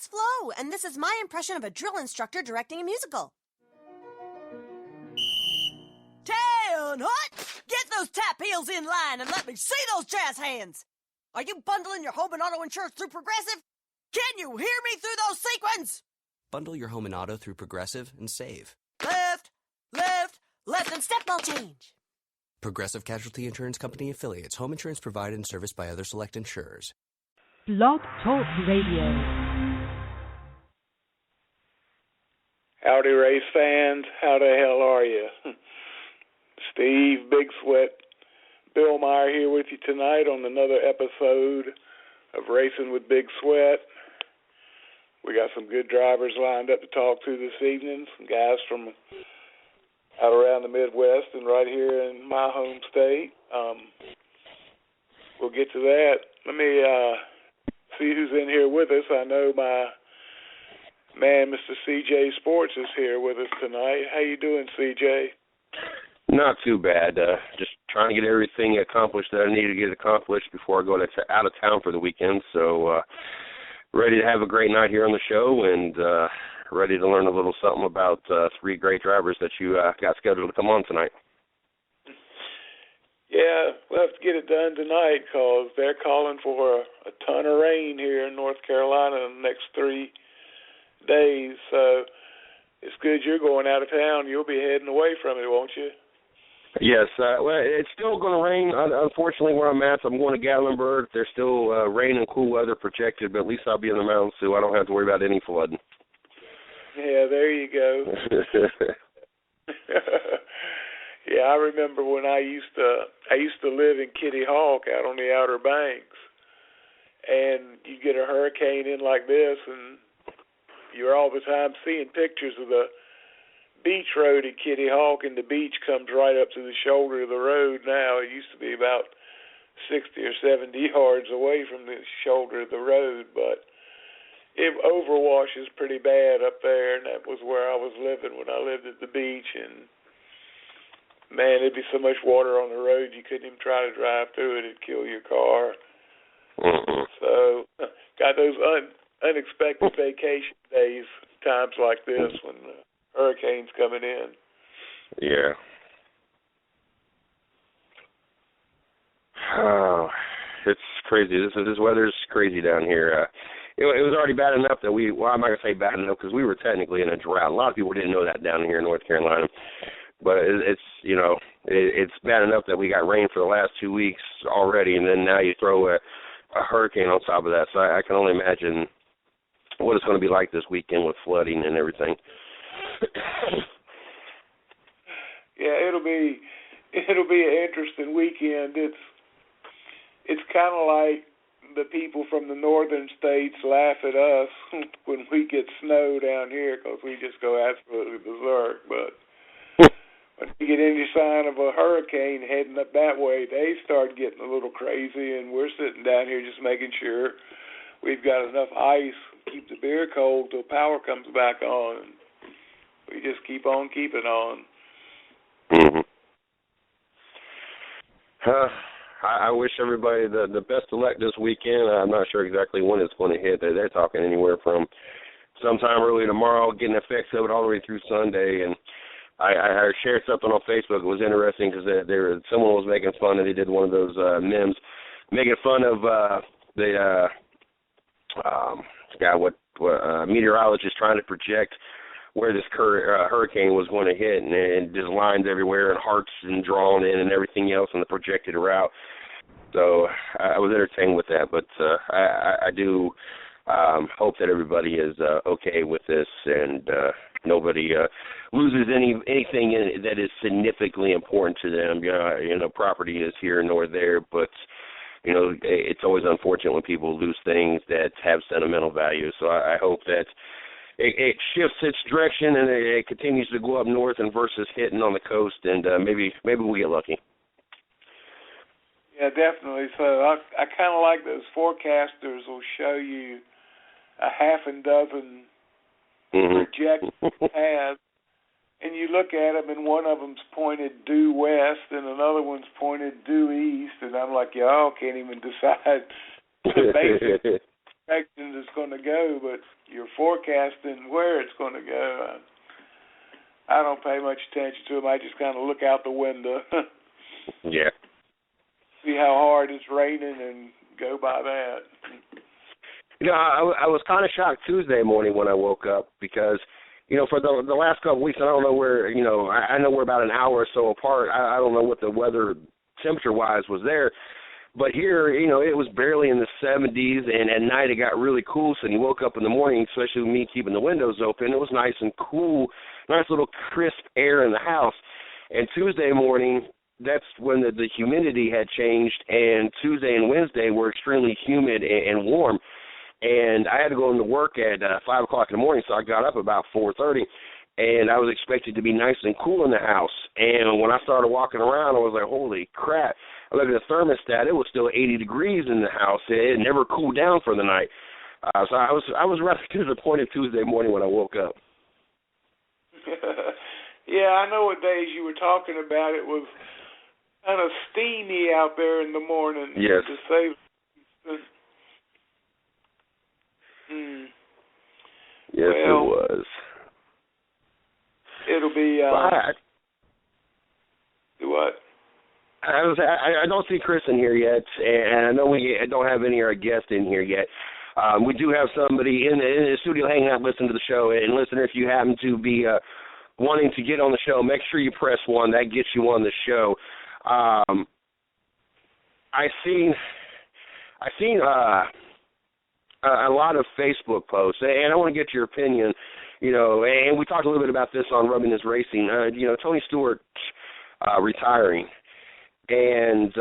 it's Flo, and this is my impression of a drill instructor directing a musical. 10 hot! Get those tap heels in line and let me see those jazz hands! Are you bundling your home and auto insurance through Progressive? Can you hear me through those sequins? Bundle your home and auto through Progressive and save. Left, and step ball change. Progressive Casualty Insurance Company affiliates. Home insurance provided and serviced by other select insurers. Blog Talk Radio. Howdy, race fans. How the hell are you? Steve Big Sweat, Bill Meyer here with you tonight on another episode of Racing with Big Sweat. We got some good drivers lined up to talk to this evening, some guys from out around the Midwest and right here in my home state. We'll get to that. Let me see who's in here with us. I know my man, Mr. CJ Sports, is here with us tonight. How you doing, CJ? Not too bad. Just trying to get everything accomplished that I need to get accomplished before I go out of town for the weekend. So ready to have a great night here on the show and ready to learn a little something about three great drivers that you got scheduled to come on tonight. Yeah, we'll have to get it done tonight because they're calling for a ton of rain here in North Carolina in the next 3 days. So it's good you're going out of town. You'll be heading away from it, won't you? Yes, well, it's still going to rain. Unfortunately, where I'm at, I'm going to Gatlinburg. There's still rain and cool weather projected, but at least I'll be in the mountains, so I don't have to worry about any flooding. Yeah, there you go. Yeah, I remember when I used to live in Kitty Hawk out on the Outer Banks, and you get a hurricane in like this, and you're all the time seeing pictures of the beach road at Kitty Hawk, and the beach comes right up to the shoulder of the road now. It used to be about 60 or 70 yards away from the shoulder of the road, but it overwashes pretty bad up there, and that was where I was living when I lived at the beach, and man, there'd be so much water on the road you couldn't even try to drive through it. It'd kill your car. Mm-hmm. So got those unexpected vacation days, times like this when the hurricane's coming in. Yeah. Oh, it's crazy. This weather's crazy down here. It was already bad enough that I'm not going to say bad enough because we were technically in a drought. A lot of people didn't know that down here in North Carolina. But it's bad enough that we got rain for the last 2 weeks already, and then now you throw a hurricane on top of that. So I can only imagine what it's going to be like this weekend with flooding and everything. Yeah, it'll be an interesting weekend. It's kind of like the people from the northern states laugh at us when we get snow down here because we just go absolutely berserk. But when you get any sign of a hurricane heading up that way, they start getting a little crazy, and we're sitting down here just making sure we've got enough ice to keep the beer cold till power comes back on. We just keep on keeping on. Mm-hmm. I wish everybody the best of luck this weekend. I'm not sure exactly when it's going to hit. They're talking anywhere from sometime early tomorrow, getting effects of it all the way through Sunday. And I shared something on Facebook. It was interesting because someone was making fun, and they did one of those memes making fun of the meteorologist trying to project where this hurricane was going to hit, and just lines everywhere and hearts and drawn in and everything else on the projected route. So I was entertained with that, but I do hope that everybody is okay with this and nobody loses anything that is significantly important to them. Property is here nor there, but it's always unfortunate when people lose things that have sentimental value. So I hope that it shifts its direction and it continues to go up north and versus hitting on the coast, and maybe we'll get lucky. Yeah, definitely. So I kind of like those forecasters will show you a half a dozen projected paths, and you look at them, and one of them's pointed due west, and another one's pointed due east, and I'm like, y'all can't even decide the basic direction it's going to go, but you're forecasting where it's going to go. I don't pay much attention to them. I just kind of look out the window. Yeah. See how hard it's raining and go by that. You know, I was kind of shocked Tuesday morning when I woke up because, you know, for the last couple of weeks, I don't know where, you know, I know we're about an hour or so apart. I don't know what the weather temperature-wise was there. But here, you know, it was barely in the 70s, and at night it got really cool. So when you woke up in the morning, especially with me keeping the windows open, it was nice and cool, nice little crisp air in the house. And Tuesday morning, that's when the humidity had changed, and Tuesday and Wednesday were extremely humid and warm. And I had to go into work at 5 o'clock in the morning, so I got up about 4:30, and I was expected to be nice and cool in the house. And when I started walking around, I was like, holy crap. I looked at the thermostat, it was still 80 degrees in the house. It never cooled down for the night. So I was rather disappointed Tuesday morning when I woke up. Yeah, I know what days you were talking about. It was kind of steamy out there in the morning. Yes. To say. Yes, well, it was. It'll be. What? I don't see Chris in here yet, and I know we don't have any of our guests in here yet. We do have somebody in the studio hanging out, listening to the show. And listener, if you happen to be wanting to get on the show, make sure you press 1. That gets you on the show. I've seen a lot of Facebook posts, and I want to get your opinion. You know, and we talked a little bit about this on Rubbing His Racing. You know, Tony Stewart retiring. And,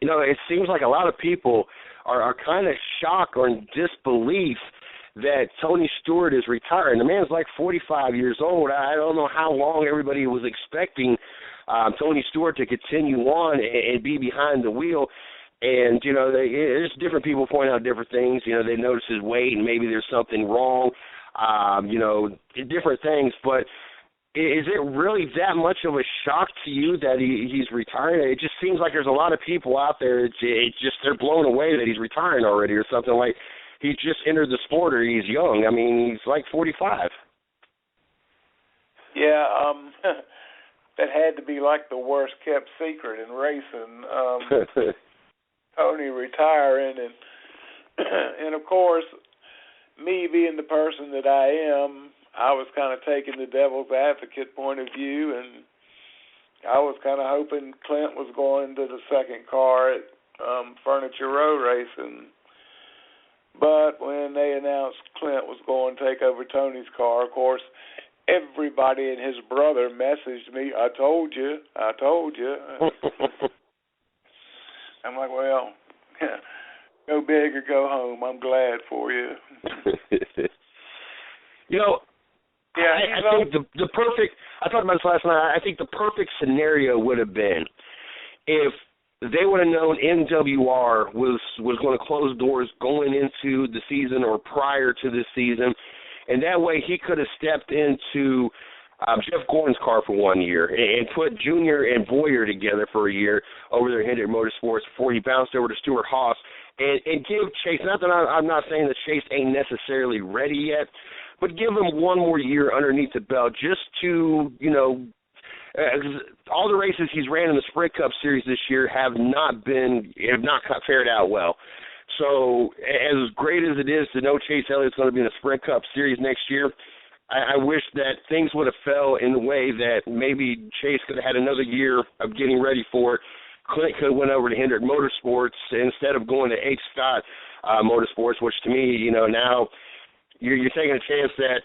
you know, it seems like a lot of people are kind of shocked or in disbelief that Tony Stewart is retiring. The man's like 45 years old. I don't know how long everybody was expecting Tony Stewart to continue on and be behind the wheel. And, you know, there's different people point out different things. You know, they notice his weight and maybe there's something wrong, you know, different things. But is it really that much of a shock to you that he's retiring? It just seems like there's a lot of people out there, it's just they're blown away that he's retiring already or something, like he just entered the sport or he's young. I mean, he's like 45. Yeah, that had to be like the worst kept secret in racing. Tony retiring, and of course, me being the person that I am, I was kind of taking the devil's advocate point of view, and I was kind of hoping Clint was going to the second car at Furniture Row Racing. But when they announced Clint was going to take over Tony's car, of course, everybody and his brother messaged me, I told you. I'm like, well, go big or go home. I'm glad for you. You know, yeah, I think the perfect, I talked about this last night, I think the perfect scenario would have been if they would have known MWR was going to close doors going into the season or prior to this season, and that way he could have stepped into Jeff Gordon's car for 1 year and put Junior and Boyer together for a year over there at Hendrick Motorsports before he bounced over to Stuart Haas and give Chase, not that I'm not saying that Chase ain't necessarily ready yet, but give him 1 more year underneath the belt just to, you know, all the races he's ran in the Sprint Cup Series this year have not fared out well. So as great as it is to know Chase Elliott's going to be in the Sprint Cup Series next year, I wish that things would have fell in the way that maybe Chase could have had another year of getting ready for it. Clint could have went over to Hendrick Motorsports instead of going to H. Scott Motorsports, which to me, you know, now you're taking a chance that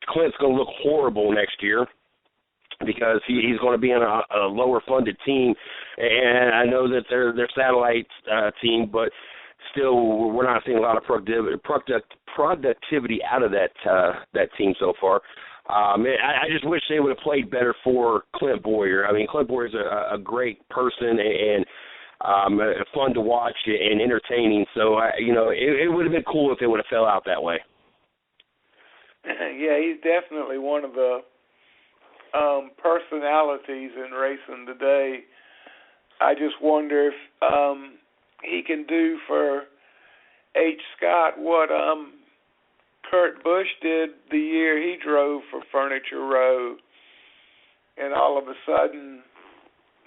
Clint's going to look horrible next year because he's going to be in a lower-funded team. And I know that they're satellite team, but still we're not seeing a lot of productivity out of that team so far. I just wish they would have played better for Clint Boyer. I mean, Clint Boyer's a great person and fun to watch and entertaining. So, you know, it would have been cool if it would have fell out that way. Yeah, he's definitely one of the personalities in racing today. I just wonder if he can do for H. Scott what Kurt Busch did the year he drove for Furniture Row, and all of a sudden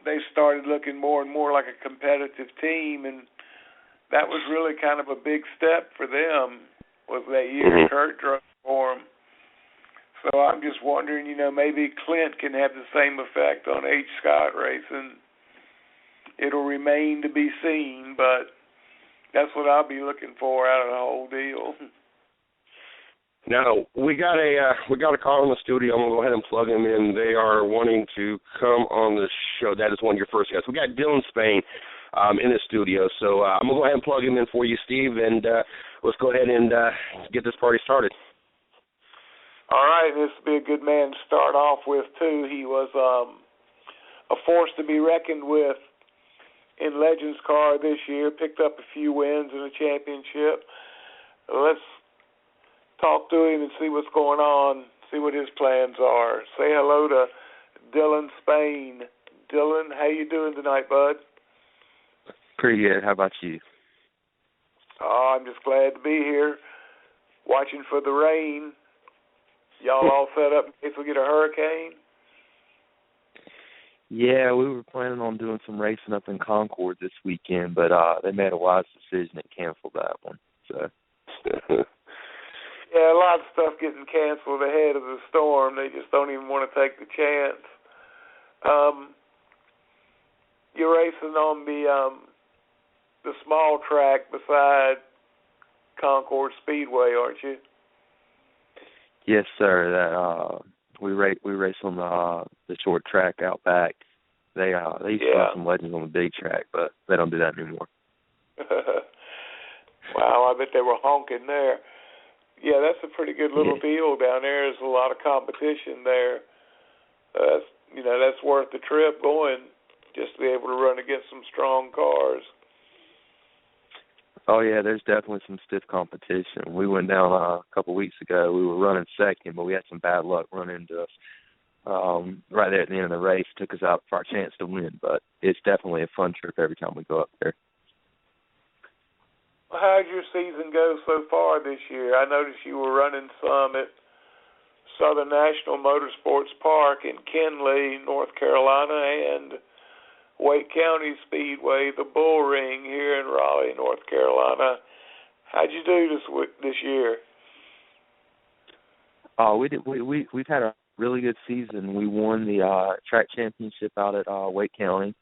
they started looking more and more like a competitive team, and that was really kind of a big step for them, was that year Kurt drove for them. So I'm just wondering, maybe Clint can have the same effect on H. Scott Racing. It'll remain to be seen, but that's what I'll be looking for out of the whole deal. Now, we got a call in the studio. I'm going to go ahead and plug them in. They are wanting to come on the show. That is one of your first guests. We got Dylan Spain in the studio. So I'm going to go ahead and plug him in for you, Steve, and let's go ahead and get this party started. All right, this would be a good man to start off with, too. He was a force to be reckoned with in Legends Car this year, picked up a few wins in the championship. Let's talk to him and see what's going on, see what his plans are. Say hello to Dylan Spain. Dylan, how you doing tonight, bud? Pretty good. How about you? Oh, I'm just glad to be here, watching for the rain. Y'all all set up in case we get a hurricane? Yeah, we were planning on doing some racing up in Concord this weekend, but they made a wise decision and canceled that one. So. Yeah, a lot of stuff getting canceled ahead of the storm. They just don't even want to take the chance. You're racing on the small track beside Concord Speedway, aren't you? Yes, sir. That we race on the short track out back. They used to run some Legends on the big track, but they don't do that anymore. Wow, I bet they were honking there. Yeah, that's a pretty good little field down there. There's a lot of competition there. That's worth the trip going, just to be able to run against some strong cars. Oh, yeah, there's definitely some stiff competition. We went down a couple of weeks ago. We were running second, but we had some bad luck running into us right there at the end of the race. Took us out for our chance to win, but it's definitely a fun trip every time we go up there. Well, how'd your season go so far this year? I noticed you were running some at Southern National Motorsports Park in Kenly, North Carolina, and Wake County Speedway, the Bull Ring here in Raleigh, North Carolina. How'd you do this year? We've had a really good season. We won the track championship out at Wake County,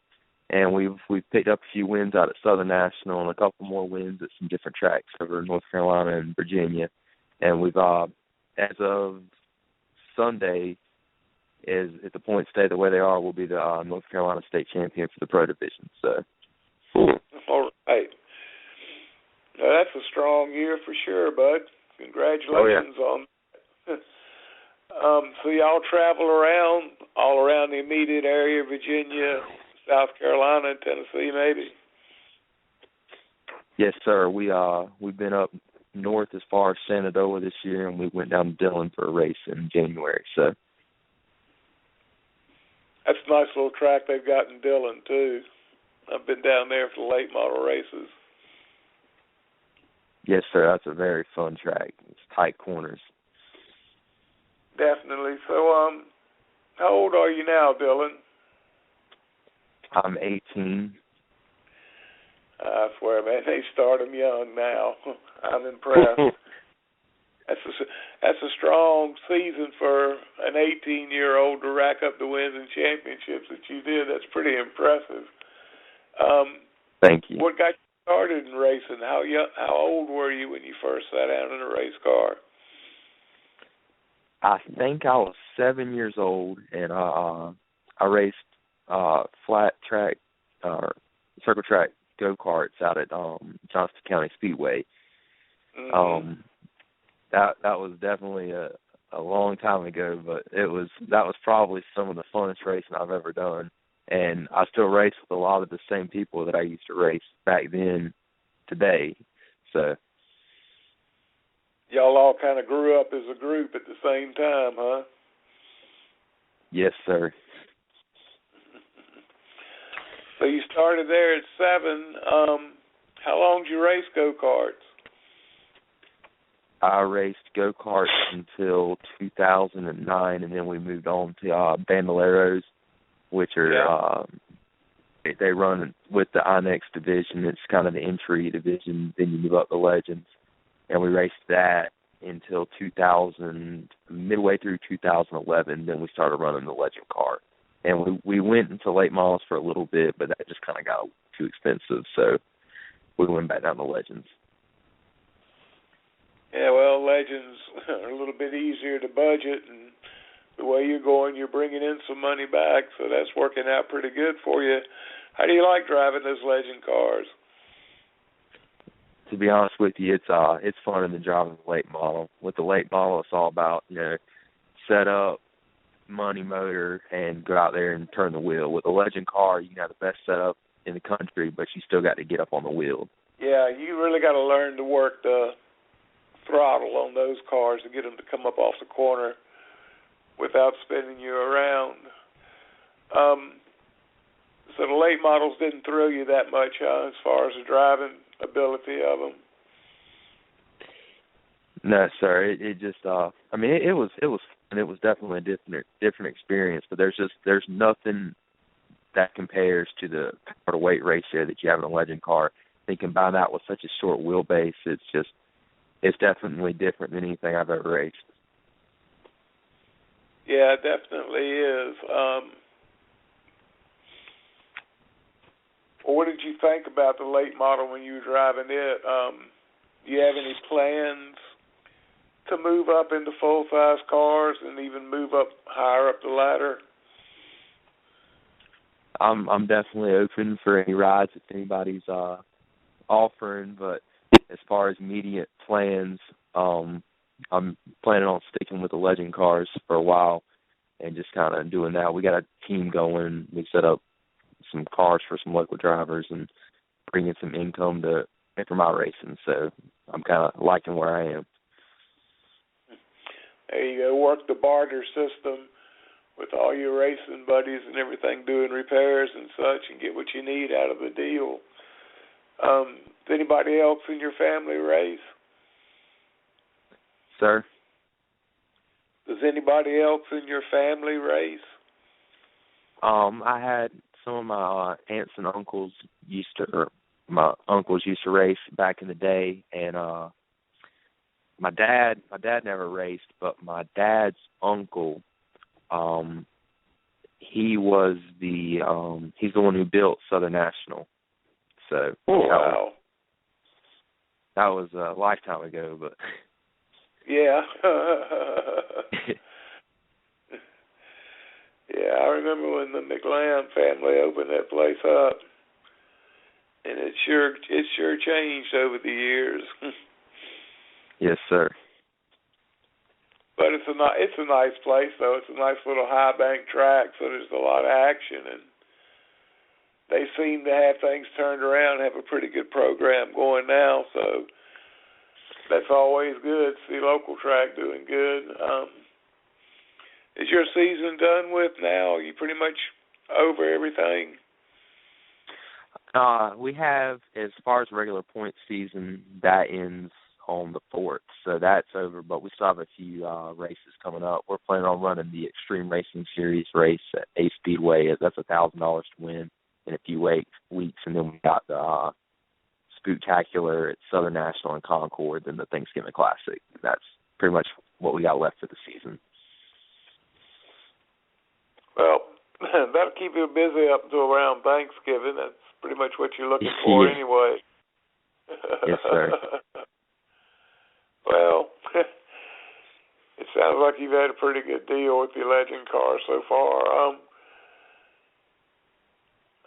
and we've picked up a few wins out at Southern National and a couple more wins at some different tracks over North Carolina and Virginia. And we've as of Sunday, if the points stay the way they are, we'll be the North Carolina state champion for the pro division. So, all right. Now, that's a strong year for sure, bud. Congratulations on that. So y'all travel around, all around the immediate area, Virginia, South Carolina, and Tennessee, maybe? Yes, sir. We've been up north as far as Shenandoah this year, and we went down to Dillon for a race in January. So. That's a nice little track they've got in Dillon, too. I've been down there for the late model races. Yes, sir. That's a very fun track. It's tight corners. Definitely. So, how old are you now, Dylan? I'm 18. I swear, man, they start them young now. I'm impressed. That's a strong season for an 18-year-old to rack up the wins and championships that you did. That's pretty impressive. Thank you. What got you started in racing? How old were you when you first sat down in a race car? I think I was 7 years old, and I raced flat track, circle track go-karts out at Johnston County Speedway. Mm-hmm. That was definitely a long time ago, but that was probably some of the funnest racing I've ever done. And I still race with a lot of the same people that I used to race back then today. So y'all all kind of grew up as a group at the same time, huh? Yes, sir. So you started there at 7. How long did you race go-karts? I raced go-karts until 2009, and then we moved on to Bandoleros, which are they run with the Inex division. It's kind of the entry division. Then you move up to Legends, and we raced that until midway through 2011. Then we started running the Legend car, and we went into late models for a little bit, but that just kind of got too expensive, so we went back down to Legends. Yeah, well, Legends are a little bit easier to budget, and the way you're going, you're bringing in some money back, so that's working out pretty good for you. How do you like driving those Legend cars? To be honest with you, it's funner than driving the late model. With the late model, it's all about, set up, money, motor, and go out there and turn the wheel. With a Legend car, you can have the best setup in the country, but you still got to get up on the wheel. Yeah, you really got to learn to work the throttle on those cars to get them to come up off the corner without spinning you around. So the late models didn't thrill you that much, as far as the driving ability of them? No, sir. It just, it was and it was definitely a different experience. But there's nothing that compares to the power to weight ratio that you have in a Legend car. They combine that with such a short wheelbase. It's definitely different than anything I've ever raced. Yeah, it definitely is. Well, what did you think about the late model when you were driving it? Do you have any plans to move up into full-size cars and even move up higher up the ladder? I'm definitely open for any rides if anybody's offering, but as far as immediate plans, I'm planning on sticking with the Legend cars for a while and just kind of doing that. We got a team going. We set up some cars for some local drivers and bringing some income for my racing. So I'm kind of liking where I am. There you go. Work the barter system with all your racing buddies and everything, doing repairs and such, and get what you need out of the deal. Does anybody else in your family race? Sir? Does anybody else in your family race? I had some of my aunts and uncles my uncles used to race back in the day, and my dad never raced, but my dad's uncle, he's the one who built Southern National. So wow. That was a lifetime ago, but yeah. Yeah, I remember when the McLam family opened that place up, and it sure changed over the years. Yes, sir. But it's a nice place, though. It's a nice little high bank track, so there's a lot of action, and they seem to have things turned around, have a pretty good program going now, so that's always good. See local track doing good. Is your season done with now? Are you pretty much over everything? We have, as far as regular point season, that ends on the 4th, so that's over, but we still have a few races coming up. We're planning on running the Extreme Racing Series race at A Speedway. That's $1,000 to win in a few weeks, and then we got the Spooktacular at Southern National and Concord, and the Thanksgiving Classic. That's pretty much what we got left for the season. Well, that'll keep you busy up until around Thanksgiving. That's pretty much what you're looking for anyway. Yes, sir. Well, it sounds like you've had a pretty good deal with your Legend car so far.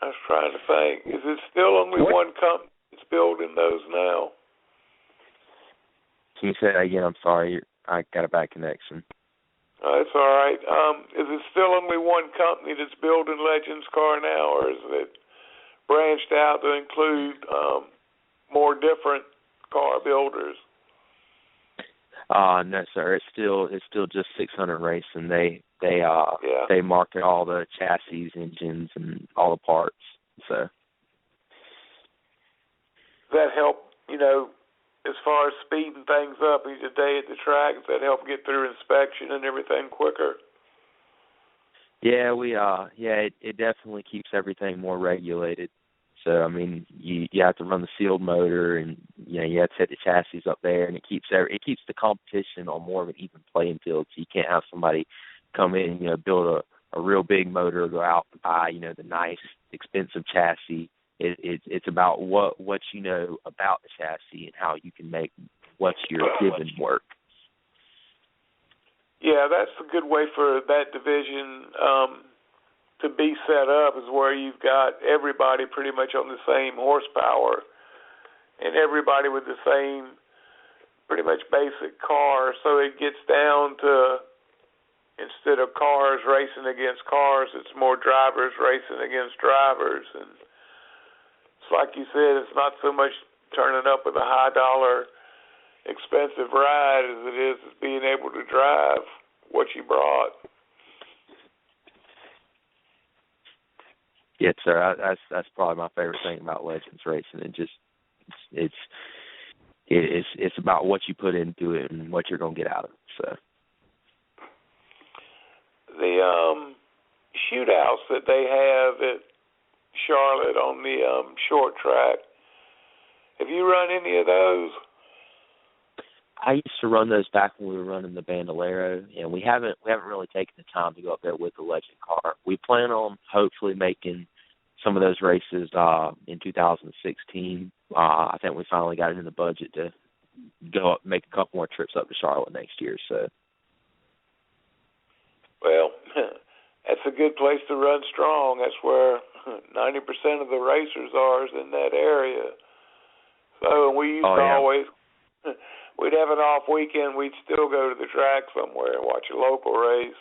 I was trying to think. Is it still only one company that's building those now? Can you say that again? I'm sorry. I got a bad connection. That's all right. Is it still only one company that's building Legends car now, or is it branched out to include more different car builders? No, sir. It's still just 600 Racing. They market all the chassis, engines, and all the parts. So does that help, as far as speeding things up each day at the track? Does that help get through inspection and everything quicker? Yeah, it definitely keeps everything more regulated. So I mean, you have to run the sealed motor, and you have to set the chassis up there, and it keeps the competition on more of an even playing field. So you can't have somebody come in, build a real big motor, go out and buy, the nice expensive chassis. It's about what you know about the chassis and how you can make what you're given work. Yeah, that's a good way for that division to be set up, is where you've got everybody pretty much on the same horsepower and everybody with the same pretty much basic car. So it gets down to, instead of cars racing against cars, it's more drivers racing against drivers. And it's like you said, it's not so much turning up with a high-dollar expensive ride as it is being able to drive what you brought. Yes, sir. That's probably my favorite thing about Legends racing. It's about what you put into it and what you're gonna get out of it. So the shootouts that they have at Charlotte on the short track, have you run any of those? I used to run those back when we were running the Bandolero, and we haven't really taken the time to go up there with the Legend car. We plan on hopefully making some of those races in 2016. I think we finally got it in the budget to go up, make a couple more trips up to Charlotte next year. So, well, that's a good place to run strong. That's where 90% of the racers are, is in that area. So we used to always. We'd have an off weekend, we'd still go to the track somewhere and watch a local race.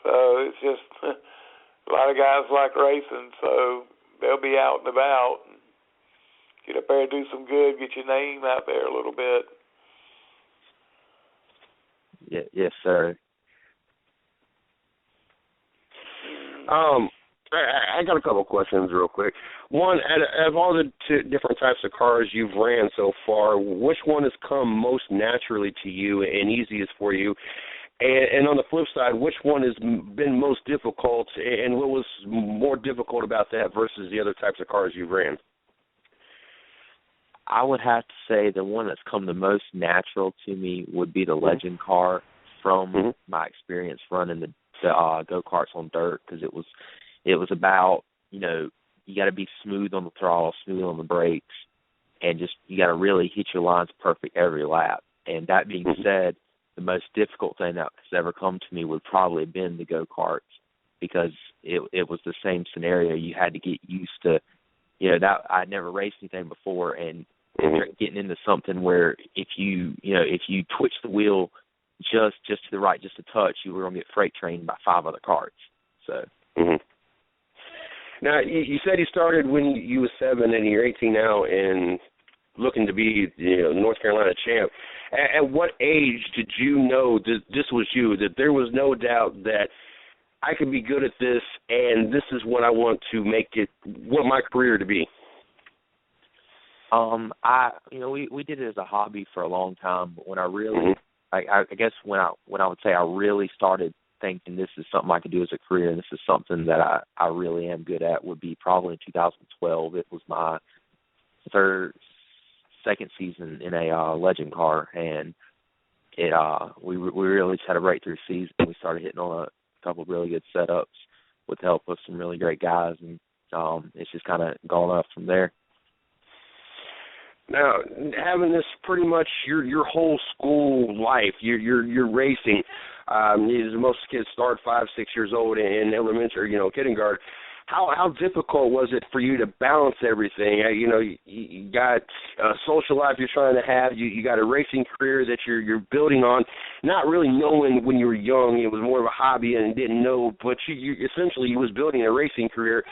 So it's just a lot of guys like racing, so they'll be out and about. And get up there and do some good, get your name out there a little bit. Yes, sir. I got a couple of questions real quick. One, out of all the different types of cars you've ran so far, which one has come most naturally to you and easiest for you? And on the flip side, which one has been most difficult, and what was more difficult about that versus the other types of cars you've ran? I would have to say the one that's come the most natural to me would be the Legend car from my experience running the go-karts on dirt, because it was about, you got to be smooth on the throttle, smooth on the brakes, and just you got to really hit your lines perfect every lap. And that being said, the most difficult thing that has ever come to me would probably have been the go-karts, because it was the same scenario. You had to get used to, that I'd never raced anything before, and getting into something where if you twitch the wheel just to the right, just a touch, you were going to get freight trained by 5 other cars. So. Now, you said you started when you were 7 and you're 18 now and looking to be the North Carolina champ. At what age did you know that this was you, that there was no doubt that I could be good at this and this is what I want to make it, what my career to be? We did it as a hobby for a long time, but when I really, I guess when I would say I really started thinking this is something I could do as a career and this is something that I really am good at would be probably in 2012. It was my second season in a Legend car, and we really just had a breakthrough season. We started hitting on a couple of really good setups with the help of some really great guys, and it's just kind of gone up from there. Now, having this pretty much your whole school life, you're racing. Most kids start 5, 6 years old in elementary, kindergarten. How difficult was it for you to balance everything? You got a social life you're trying to have. You got a racing career that you're building on, not really knowing when you were young. It was more of a hobby and didn't know, but you essentially was building a racing career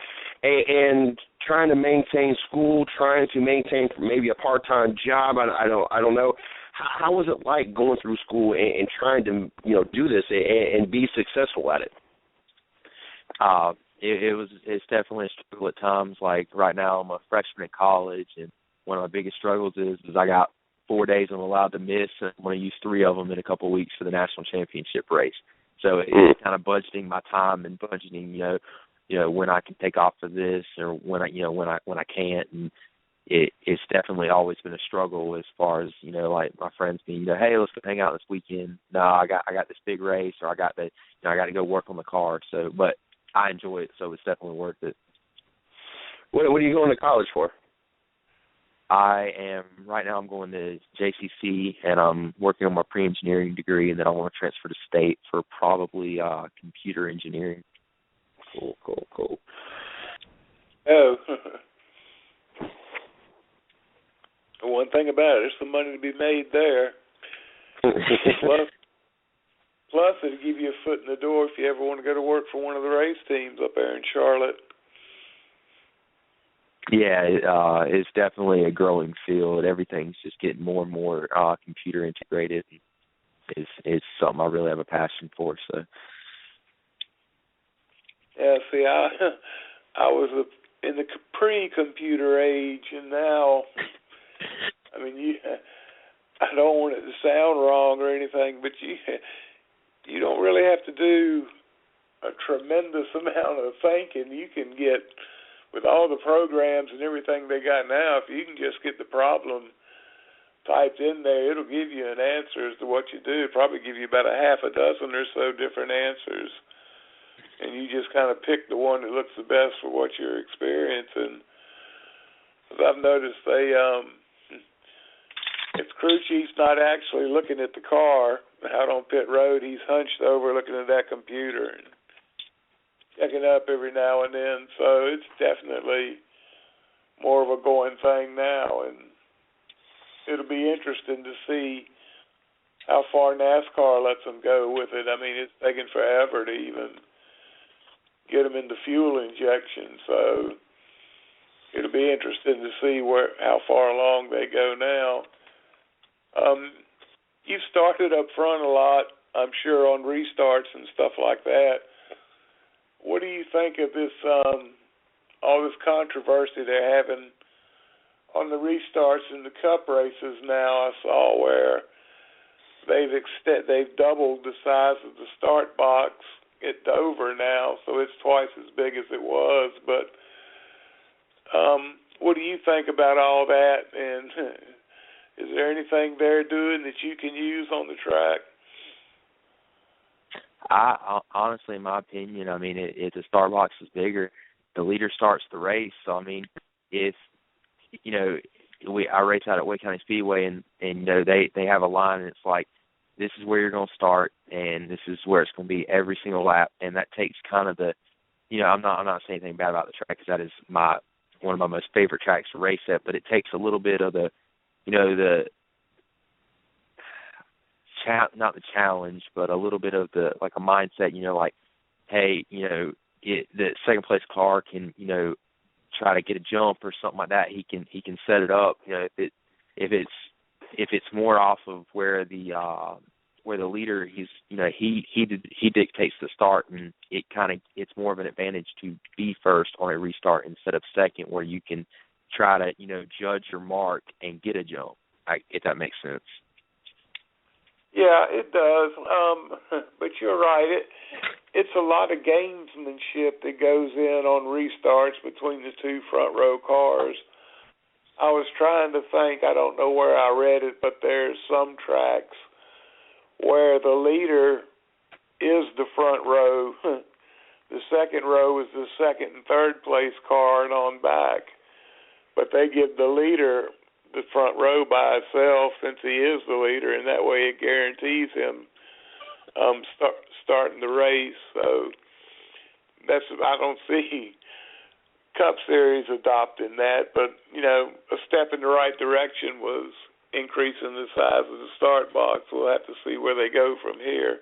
and trying to maintain school, trying to maintain maybe a part-time job. I don't know. How was it like going through school and trying to do this and be successful at it? It's definitely a struggle at times. Like right now, I'm a freshman in college, and one of my biggest struggles is I got 4 days I'm allowed to miss, and I'm going to use 3 of them in a couple of weeks for the national championship race. So it's kind of budgeting my time and budgeting, you know, when I can take off for this or when I can't. And it's definitely always been a struggle as far as, you know, like my friends being, hey, let's go hang out this weekend. No, I got this big race, or I got to go work on the car. So, but I enjoy it, so it's definitely worth it. What are you going to college for? Right now I'm going to JCC, and I'm working on my pre-engineering degree, and then I want to transfer to state for probably computer engineering. Cool. Oh. One thing about it, there's some money to be made there. Plus, it'll give you a foot in the door if you ever want to go to work for one of the race teams up there in Charlotte. Yeah, it's definitely a growing field. Everything's just getting more and more computer integrated. It's something I really have a passion for. So. Yeah, see, I was in the pre-computer age, and now, I mean, I don't want it to sound wrong or anything, but you don't really have to do a tremendous amount of thinking. You can get, with all the programs and everything they got now, if you can just get the problem typed in there, it'll give you an answer as to what you do. It'll probably give you about a half a dozen or so different answers. And you just kind of pick the one that looks the best for what you're experiencing. Because I've noticed if crew chief's not actually looking at the car out on pit road, he's hunched over looking at that computer and checking up every now and then. So it's definitely more of a going thing now, and it'll be interesting to see how far NASCAR lets them go with it. I mean, it's taken forever to even get them into fuel injection, so it'll be interesting to see how far along they go now. You've started up front a lot, I'm sure, on restarts and stuff like that. What do you think of this, all this controversy they're having on the restarts in the Cup races now? I saw where they've doubled the size of the start box at Dover now, so it's twice as big as it was. But what do you think about all that? And is there anything they're doing that you can use on the track? I honestly, in my opinion, I mean, if the start box is bigger, the leader starts the race. So, I mean, if, you know, I race out at Wake County Speedway, and you know, they have a line, and it's like, this is where you're going to start, and this is where it's going to be every single lap. And that takes kind of the, you know, I'm not saying anything bad about the track, because that is one of my most favorite tracks to race at, but it takes a little bit of the, you know, not the challenge, but a little bit of the, like, a mindset, you know, like, hey, you know, the second place car can, you know, try to get a jump or something like that. He can set it up. You know, if it's more off of where the leader, he's, you know, he dictates the start, and it's more of an advantage to be first on a restart instead of second, where you can try to, you know, judge your mark and get a jump, if that makes sense. Yeah, it does. But you're right. It's a lot of gamesmanship that goes in on restarts between the two front row cars. I was trying to think, I don't know where I read it, but there's some tracks where the leader is the front row. The second row is the second and third place car and on back. But they give the leader the front row by itself, since he is the leader, and that way it guarantees him starting the race. So I don't see Cup Series adopting that, but, you know, a step in the right direction was increasing the size of the start box. We'll have to see where they go from here.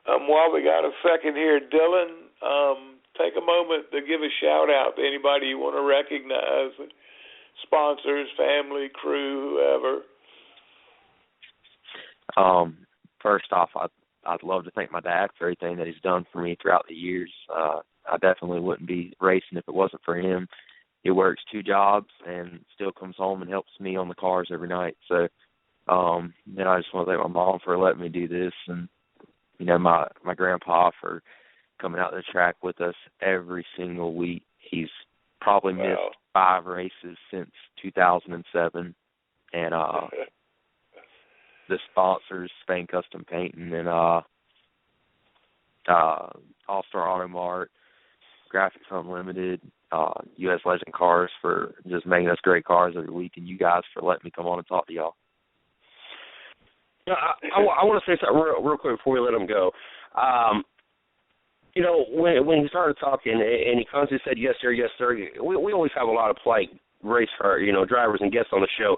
While we got a second here, Dylan, take a moment to give a shout-out to anybody you want to recognize, sponsors, family, crew, whoever. First off, I'd love to thank my dad for everything that he's done for me throughout the years. I definitely wouldn't be racing if it wasn't for him. he works 2 jobs and still comes home and helps me on the cars every night. So, I just want to thank my mom for letting me do this, and my grandpa for coming out to the track with us every single week. He's probably missed 5 races since 2007, and the sponsors, Spain Custom Painting and All-Star Auto Mart, Graphics Unlimited, U.S. Legend Cars for just making us great cars every week, and you guys for letting me come on and talk to y'all. Yeah, I want to say something real quick before we let him go. When he started talking and he constantly said yes sir, we always have a lot of polite race car, drivers and guests on the show,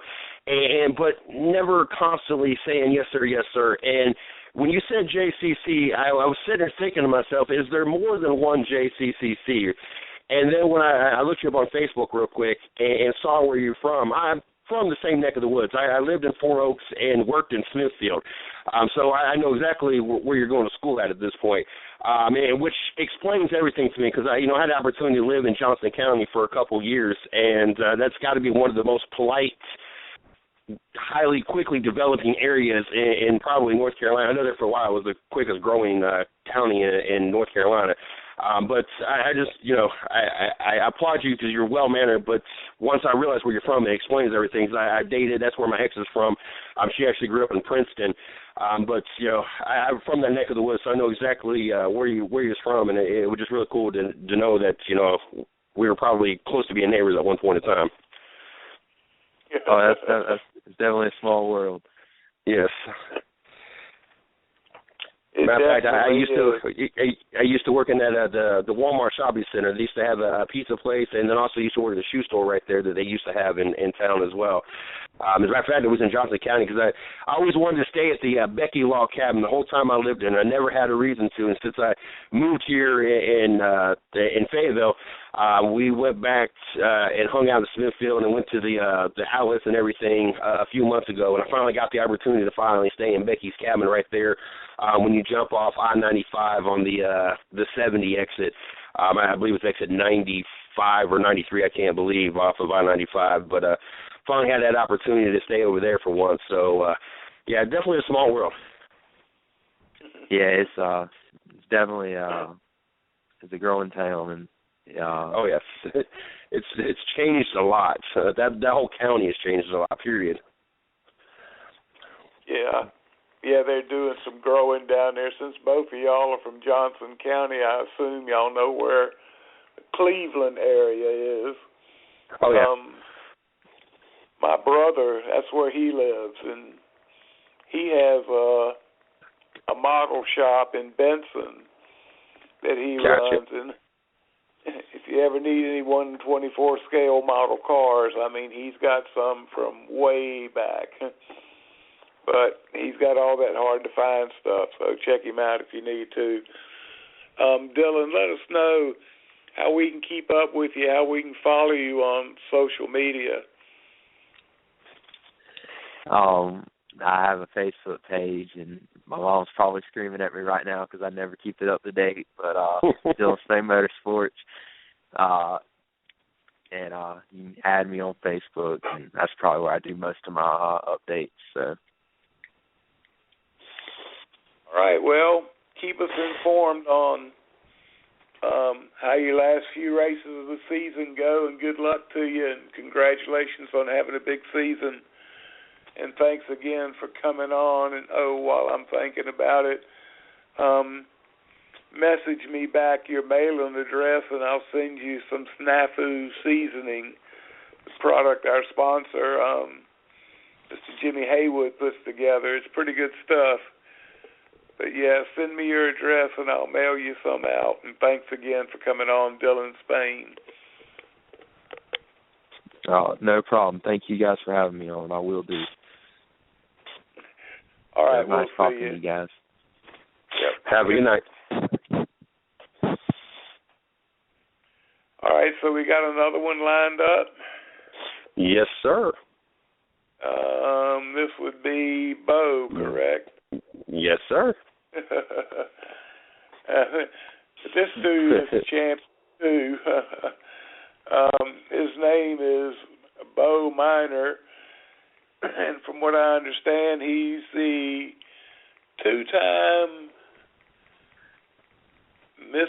but never constantly saying yes sir. And when you said JCC, I was sitting there thinking to myself, is there more than one JCCC? And then when I looked you up on Facebook real quick and saw where you're from, I'm from the same neck of the woods. I lived in 4 Oaks and worked in Smithfield. So I know exactly where you're going to school at this point, and which explains everything to me because I had the opportunity to live in Johnson County for a couple years, and that's got to be one of the most polite, highly quickly developing areas in probably North Carolina. I know that for a while it was the quickest growing county in North Carolina. But I just, I applaud you because you're well-mannered, but once I realized where you're from, it explains everything. I dated, that's where my ex is from. She actually grew up in Princeton. But, I'm from that neck of the woods, so I know exactly where you're from, and it was just really cool to know that, we were probably close to being neighbors at one point in time. Oh, that's definitely a small world. Yes. Matter of fact, I used to work in that the Walmart shopping center. They used to have a pizza place, and then also used to work at a shoe store right there that they used to have in town as well. As a matter of fact, it was in Johnson County because I always wanted to stay at the Becky Log Cabin the whole time I lived there, and I never had a reason to. And since I moved here in Fayetteville, we went back and hung out in Smithfield and went to the outlets and everything a few months ago, and I finally got the opportunity to finally stay in Becky's cabin right there when you jump off I-95 on the 70 exit. I believe it's exit 95 or 93, I can't believe, off of I-95, but finally had that opportunity to stay over there for once. So, yeah, definitely a small world. Yeah, it's definitely it's a growing town, and oh yes, it's changed a lot. That whole county has changed a lot. Period. Yeah, they're doing some growing down there. Since both of y'all are from Johnson County, I assume y'all know where the Cleveland area is. Oh yeah. My brother, that's where he lives, and he has a model shop in Benson that he runs. And if you ever need any 1/24 scale model cars, I mean, he's got some from way back. But he's got all that hard-to-find stuff, so check him out if you need to. Dylan, let us know how we can keep up with you, how we can follow you on social media. I have a Facebook page, and my mom's probably screaming at me right now because I never keep it up to date, but Dylan Spain Motorsports. And you can add me on Facebook, and that's probably where I do most of my updates. So. All right, well, keep us informed on how your last few races of the season go, and good luck to you, and congratulations on having a big season. And thanks again for coming on. And, while I'm thinking about it, message me back your mailing address, and I'll send you some Snafu seasoning, the product our sponsor, Mr. Jimmy Haywood, puts together. It's pretty good stuff. But, yeah, send me your address, and I'll mail you some out. And thanks again for coming on, Dylan Spain. No problem. Thank you guys for having me on. I will do. All right, nice talking to you guys. Yep. Have a good night. All right, so we got another one lined up. Yes, sir. This would be Bo, correct? Yes, sir. This dude is a champ too. His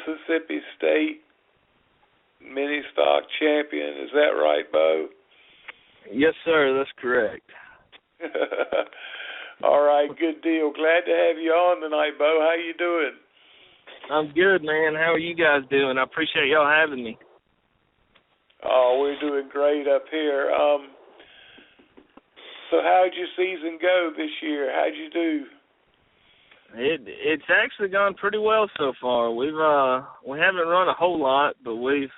Mississippi State mini stock champion. Is that right, Bo? Yes, sir. That's correct. All right, good deal. Glad to have you on tonight, Bo. How you doing? I'm good, man. How are you guys doing? I appreciate y'all having me. Oh, we're doing great up here. So how'd your season go this year? How'd you do? It's actually gone pretty well so far. We haven't run a whole lot, but we've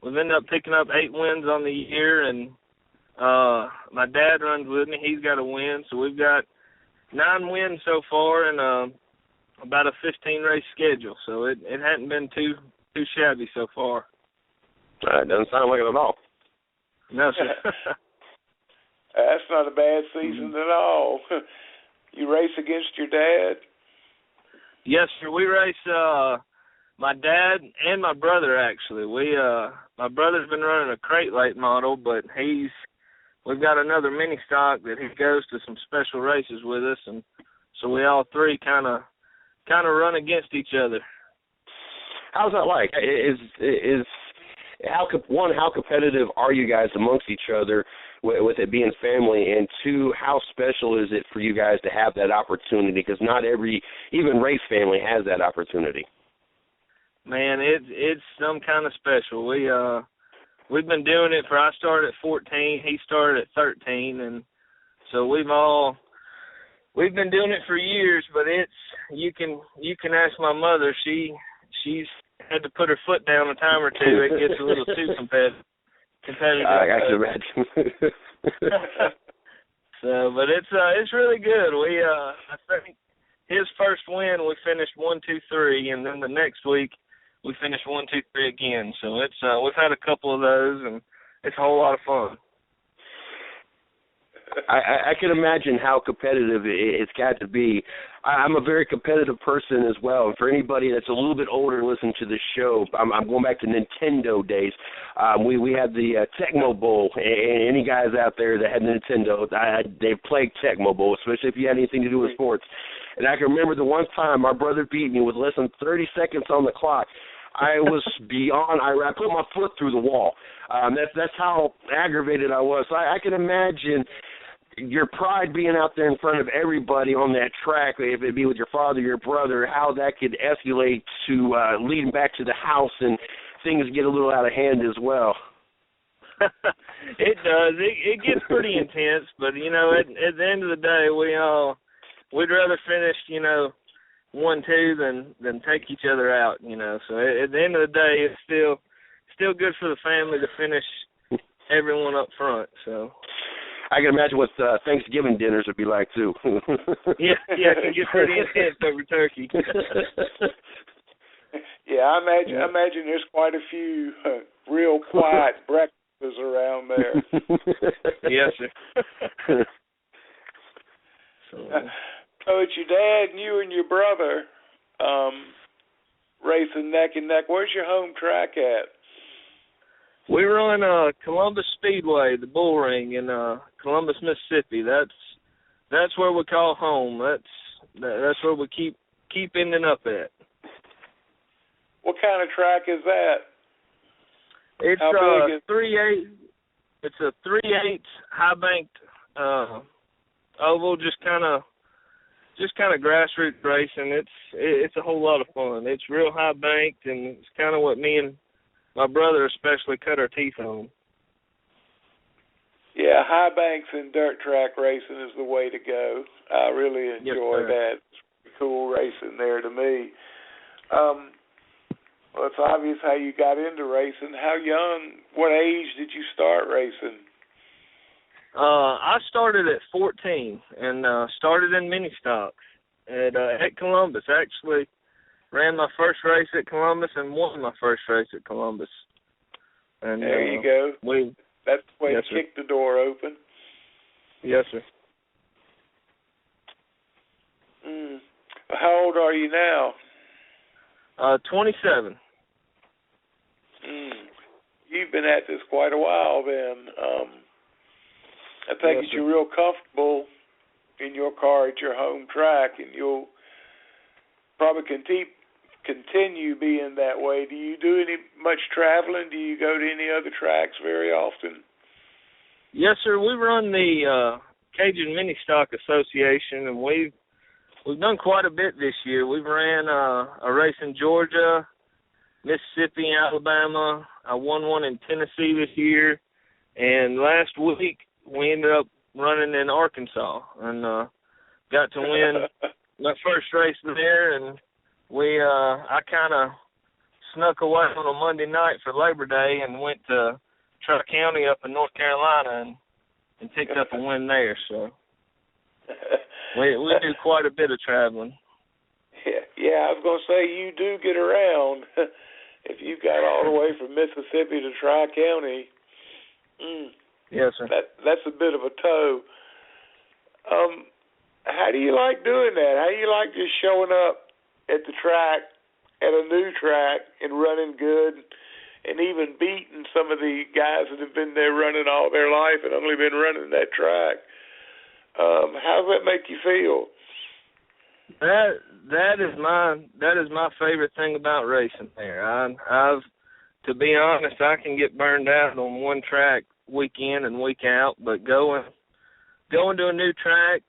ended up picking up 8 wins on the year, and my dad runs with me. He's got a win, so we've got 9 wins so far and about a 15-race schedule. So it hadn't been too shabby so far. It doesn't sound like it at all. No, sir. That's not a bad season at all. You race against your dad? Yes, sir. We race my dad and my brother, actually. My brother's been running a crate late model, but we've got another mini stock that he goes to some special races with us, and so we all three kind of run against each other. How's that like? How competitive are you guys amongst each other with it being family, and 2, how special is it for you guys to have that opportunity? Because not every, even race family has that opportunity. Man, it's some kind of special. We've been doing it I started at 14, he started at 13, and so we've been doing it for years. But you can ask my mother. She's had to put her foot down a time or two. It gets a little too competitive. I can imagine. But it's really good. I think his first win we finished 1, 2, 3, and then the next week we finished 1, 2, 3 again. So it's we've had a couple of those, and it's a whole lot of fun. I can imagine how competitive it's got to be. I'm a very competitive person as well. And for anybody that's a little bit older and listening to the show, I'm going back to Nintendo days. We had the Tecmo Bowl. And any guys out there that had Nintendo, they played Tecmo Bowl, especially if you had anything to do with sports. And I can remember the one time my brother beat me with less than 30 seconds on the clock. I was beyond. I put my foot through the wall. That's how aggravated I was. So I can imagine your pride being out there in front of everybody on that track, if it be with your father, your brother, how that could escalate to leading back to the house and things get a little out of hand as well. It does. It gets pretty intense, but at the end of the day, we'd rather finish 1, 2 than take each other out. So at the end of the day, it's still good for the family to finish everyone up front. So. I can imagine what Thanksgiving dinners would be like, too. Yeah, it can get pretty intense over turkey. Yeah, I imagine there's quite a few real quiet breakfasts around there. Yes, sir. So it's your dad and you and your brother racing neck and neck. Where's your home track at? We run Columbus Speedway, the bull ring in Columbus, Mississippi. That's where we call home. That's where we keep ending up at. What kind of track is that? It's How big is 3/8. It's a 3/8 high banked oval, just kind of grassroots racing. It's a whole lot of fun. It's real high banked, and it's kind of what me and my brother especially cut our teeth on. Yeah, high banks and dirt track racing is the way to go. I really enjoy that. It's cool racing there to me. Well, it's obvious how you got into racing. How young, what age did you start racing? I started at 14 and started in mini stocks at Columbus. Actually, ran my first race at Columbus and won my first race at Columbus. And there you go. That's the way to kick the door open. Yes, sir. How old are you now? 27. You've been at this quite a while then. I think you're real comfortable in your car at your home track, and you'll probably continue being that way. Do you do any much traveling? Do you go to any other tracks very often? Yes, sir. We run the Cajun Mini Stock Association, and we've done quite a bit this year. We've ran a race in Georgia, Mississippi, Alabama. I won one in Tennessee this year, and last week we ended up running in Arkansas and got to win my first race there. And I kind of snuck away on a Monday night for Labor Day and went to Tri-County up in North Carolina and picked up a win there. So we do quite a bit of traveling. Yeah, I was going to say, you do get around. If you got all the way from Mississippi to Tri-County, yes, sir. That's a bit of a tow. How do you like doing that? How do you like just showing up at the track, at a new track, and running good, and even beating some of the guys that have been there running all their life and only been running that track? How does that make you feel? That is my favorite thing about racing there. I've to be honest, I can get burned out on one track week in and week out, but going to a new track,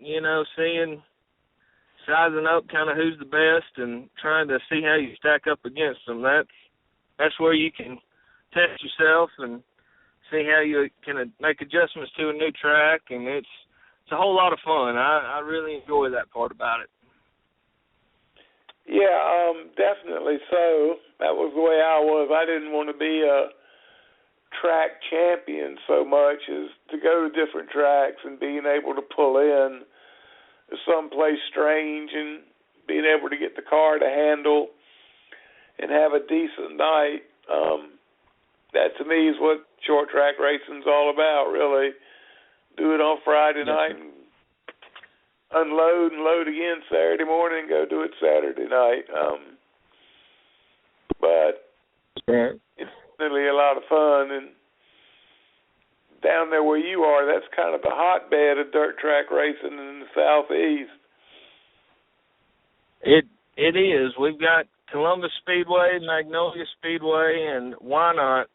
sizing up kind of who's the best and trying to see how you stack up against them. That's where you can test yourself and see how you can make adjustments to a new track, and it's a whole lot of fun. I really enjoy that part about it. Yeah, definitely so. That was the way I was. I didn't want to be a track champion so much as to go to different tracks and being able to pull in to someplace strange and being able to get the car to handle and have a decent night. That to me is what short track racing's all about, really. Do it on Friday night and unload and load again Saturday morning and go do it Saturday night. But it's really a lot of fun. And down there where you are, that's kind of the hotbed of dirt track racing in the Southeast. It is. We've got Columbus Speedway, Magnolia Speedway, and Wynot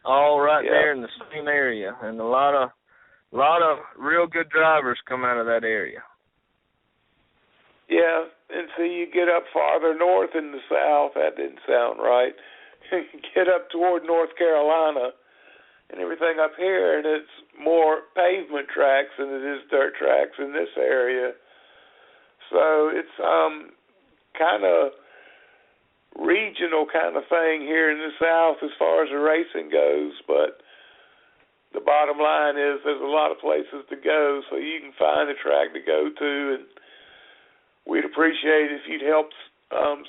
all right there in the same area, and a lot of real good drivers come out of that area. Yeah, and so you get up farther north in the South. That didn't sound right. Get up toward North Carolina and everything up here, and it's more pavement tracks than it is dirt tracks in this area. So it's kind of regional kind of thing here in the South as far as the racing goes, but the bottom line is there's a lot of places to go, so you can find a track to go to, and we'd appreciate if you'd help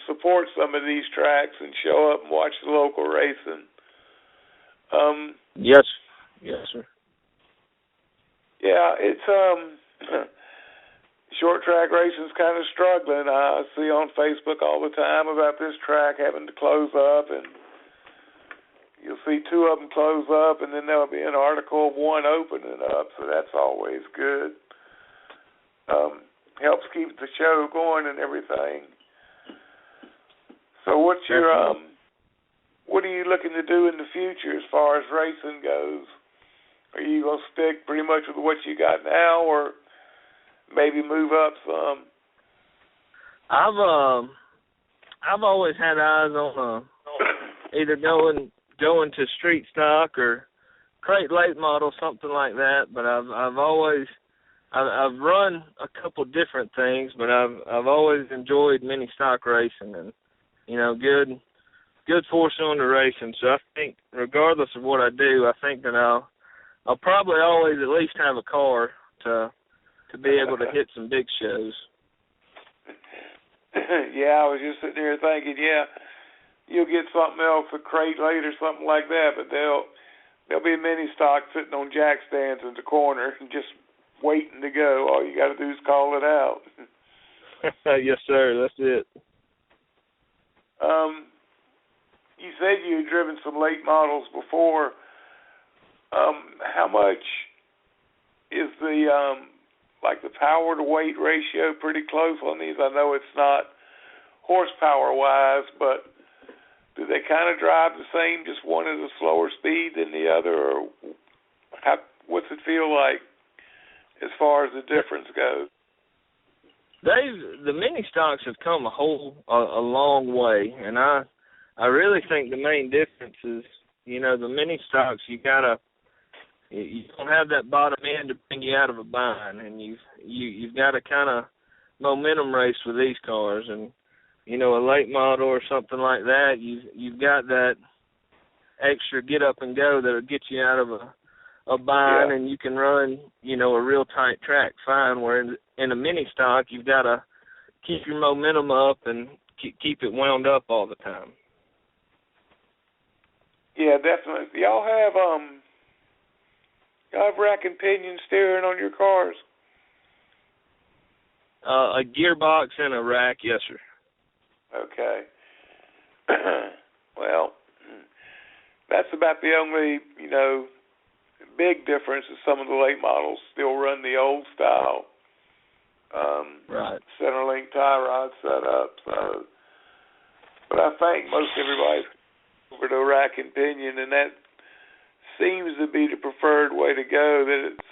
support some of these tracks and show up and watch the local racing. Yes, sir. Yeah, it's short track racing's kind of struggling. I see on Facebook all the time about this track having to close up, and you'll see two of them close up, and then there'll be an article of one opening up, so that's always good. Helps keep the show going and everything. So what's your what are you looking to do in the future as far as racing goes? Are you going to stick pretty much with what you got now, or maybe move up some? I've always had eyes on either going to street stock or crate late model, something like that. But I've run a couple different things, but I've always enjoyed mini stock racing and good 4-cylinder racing. So I think regardless of what I do, I think that I'll probably always at least have a car to be able to hit some big shows. Yeah, I was just sitting here thinking, you'll get something else, a crate late or something like that, but there'll be a mini stock sitting on jack stands in the corner and just waiting to go. All you got to do is call it out. Yes, sir. That's it. You said you had driven some late models before. How much is the power to weight ratio pretty close on these? I know it's not horsepower-wise, but do they kind of drive the same, just one at a slower speed than the other, or what's it feel like as far as the difference goes? The mini stocks have come a long way, and I really think the main difference is, the mini stocks, you don't have that bottom end to bring you out of a bind, and you've got to kind of momentum race with these cars, and a late model or something like that, you've got that extra get up and go that'll get you out of a bind, and you can run a real tight track fine. Where in a mini stock, you've got to keep your momentum up and keep it wound up all the time. Yeah, definitely. Do y'all have rack and pinion steering on your cars? A gearbox and a rack, yes, sir. Okay. Well, that's about the only, big difference is some of the late models still run the old style right. Centerlink tie rod setup. So, but I think most everybody's over to rack and pinion, and that seems to be the preferred way to go. That it's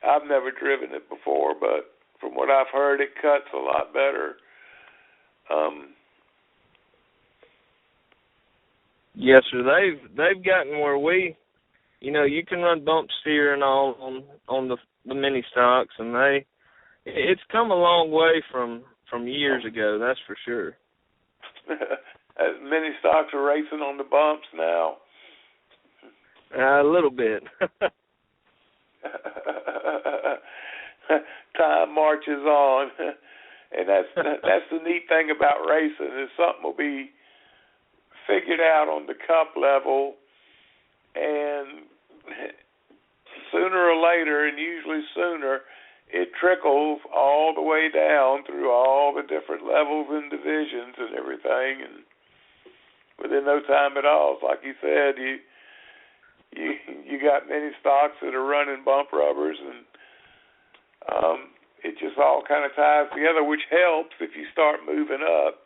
I've never driven it before, but from what I've heard, it cuts a lot better. Yes, sir. They've gotten where you can run bump steer and all on the mini stocks, and it's come a long way from years ago. That's for sure. Mini stocks are racing on the bumps now. A little bit. Time marches on, and that's the neat thing about racing is something will be figured out on the cup level, and sooner or later, and usually sooner, it trickles all the way down through all the different levels and divisions and everything, and within no time at all, like you said, you got many stocks that are running bump rubbers, and it just all kind of ties together, which helps if you start moving up.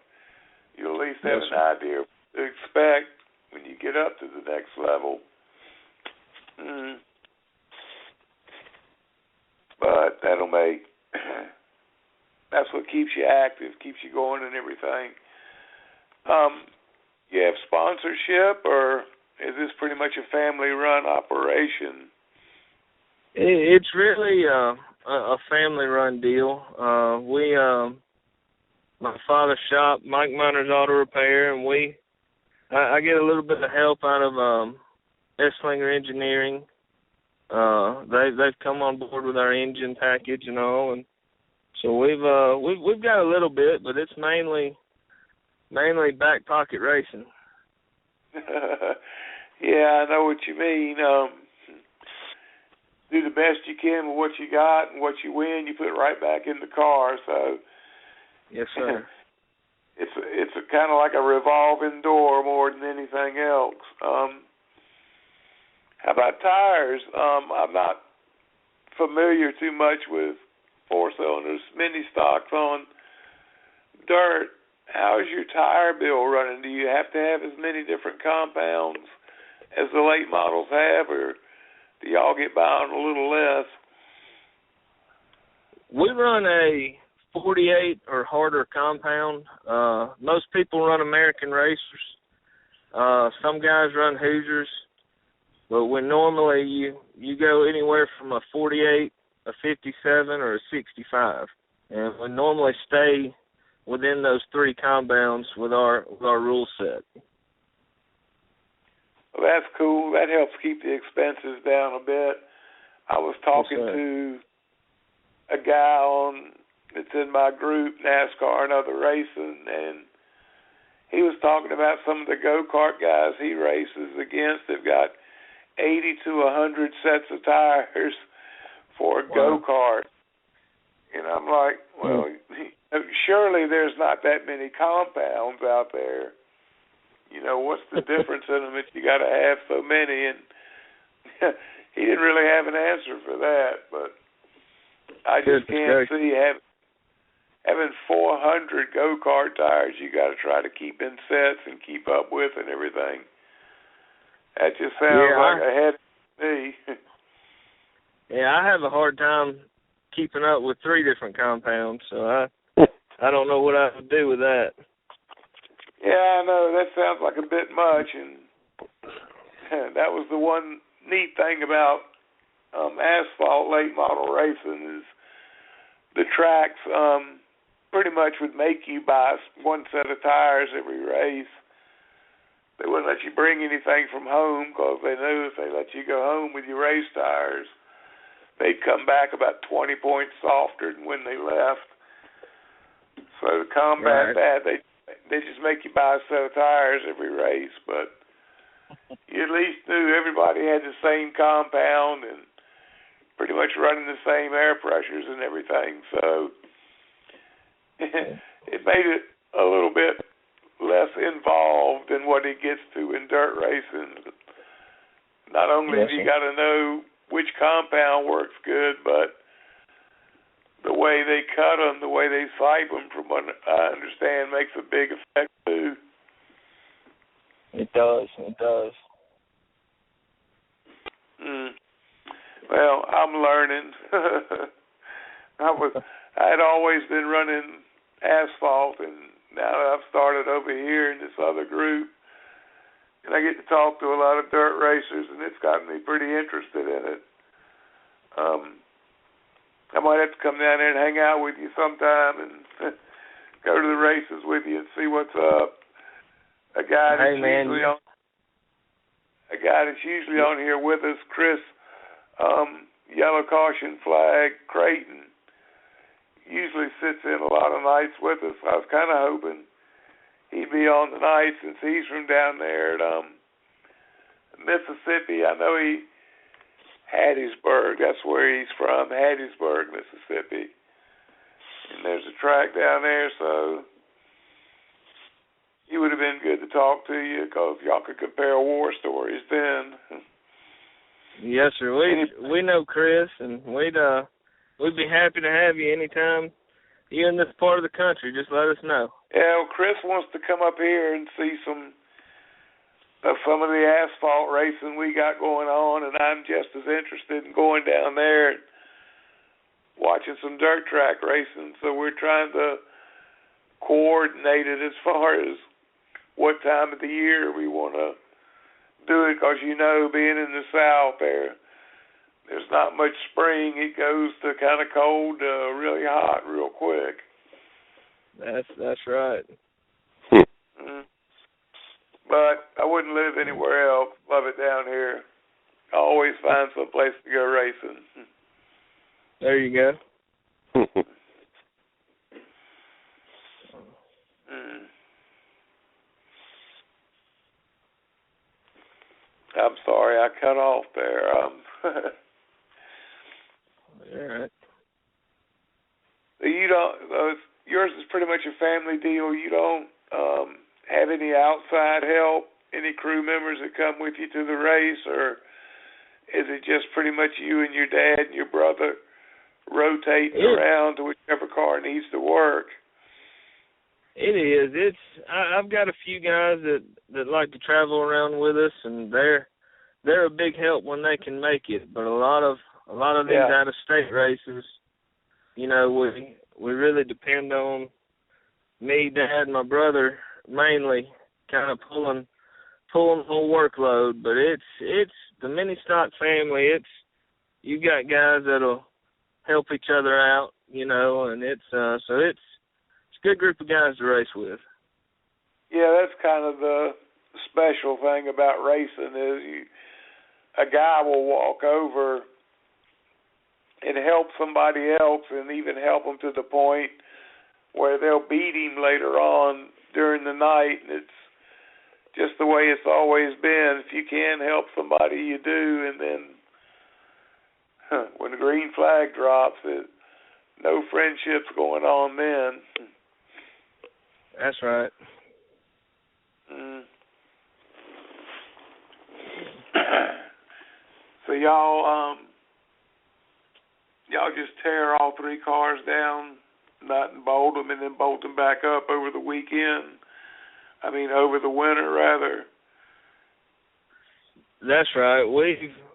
You'll at least have an idea of what to expect when you get up to the next level. But that's what keeps you active, keeps you going and everything. You have sponsorship, or is this pretty much a family-run operation? It's really a family-run deal. My father's shop, Mike Miner's Auto Repair, and I get a little bit of help out of Esslinger Engineering. They've come on board with our engine package and all, and so we've got a little bit, but it's mainly back pocket racing. Yeah, I know what you mean. Do the best you can with what you got, and what you win, you put it right back in the car. So, yes, sir. It's a kind of like a revolving door more than anything else. How about tires? I'm not familiar too much with four-cylinders, mini stocks on dirt. How is your tire bill running? Do you have to have as many different compounds as the late models have, or do y'all get by on a little less? We run a 48 or harder compound. Most people run American Racers. Some guys run Hoosiers. But when normally you go anywhere from a 48, a 57, or a 65. And we normally stay within those three compounds with our rule set. Well, that's cool. That helps keep the expenses down a bit. I was talking to a guy that's in my group, NASCAR and Other Racing, and he was talking about some of the go-kart guys he races against. They've got 80 to 100 sets of tires for a go-kart. And I'm like, well, surely there's not that many compounds out there. What's the difference in them if you got to have so many? And he didn't really have an answer for that, but I just can't see having 400 go-kart tires you got to try to keep in sets and keep up with and everything. That just sounds like a headache to me. Yeah, I have a hard time keeping up with 3 different compounds, so I don't know what I would do with that. Yeah, I know. That sounds like a bit much, and that was the one neat thing about asphalt late model racing is the tracks pretty much would make you buy one set of tires every race. They wouldn't let you bring anything from home because they knew if they let you go home with your race tires, they'd come back about 20 points softer than when they left. So to combat that, they just make you buy a set of tires every race. But you at least knew everybody had the same compound and pretty much running the same air pressures and everything. So it made it a little bit less involved than what it gets to in dirt racing. Not only have you got to know which compound works good, but the way they cut them, the way they sipe them, from what I understand, makes a big effect too. It does. Well, I'm learning. I had always been running asphalt, and now that I've started over here in this other group, and I get to talk to a lot of dirt racers, and it's gotten me pretty interested in it. I might have to come down there and hang out with you sometime and go to the races with you and see what's up. A guy that's usually on here with us, Chris, Yellow Caution Flag Creighton, usually sits in a lot of nights with us. I was kind of hoping he'd be on tonight since he's from down there at Mississippi. I know Hattiesburg, that's where he's from, Hattiesburg, Mississippi. And there's a track down there, so he would have been good to talk to you because y'all could compare war stories then. Yes, sir. We know Chris, and we'd be happy to have you anytime you're in this part of the country. Just let us know. Yeah, well, Chris wants to come up here and see some of the asphalt racing we got going on, and I'm just as interested in going down there and watching some dirt track racing. So we're trying to coordinate it as far as what time of the year we want to do it, because being in the South there's not much spring. It goes to kind of cold, really hot, real quick. That's right. But I wouldn't live anywhere else. Love it down here. I always find some place to go racing. There you go. I'm sorry, I cut off there. All right. You don't. Yours is pretty much a family deal. You don't have any outside help, any crew members that come with you to the race, or is it just pretty much you and your dad and your brother rotating around to whichever car needs to work? It is. I've got a few guys that like to travel around with us, and they're a big help when they can make it. But a lot of these out of state races, we really depend on me, Dad, and my brother mainly, kind of pulling the whole workload. But it's the mini stock family. You got guys that'll help each other out, and it's a good group of guys to race with. Yeah, that's kind of the special thing about racing is a guy will walk over and help somebody else, and even help them to the point where they'll beat him later on during the night. And it's just the way it's always been. If you can help somebody, you do. And then when the green flag drops, no friendships going on then. That's right. So y'all just tear all 3 cars down nut and bolt them, and then bolt them back up over the weekend. Over the winter, rather. That's right.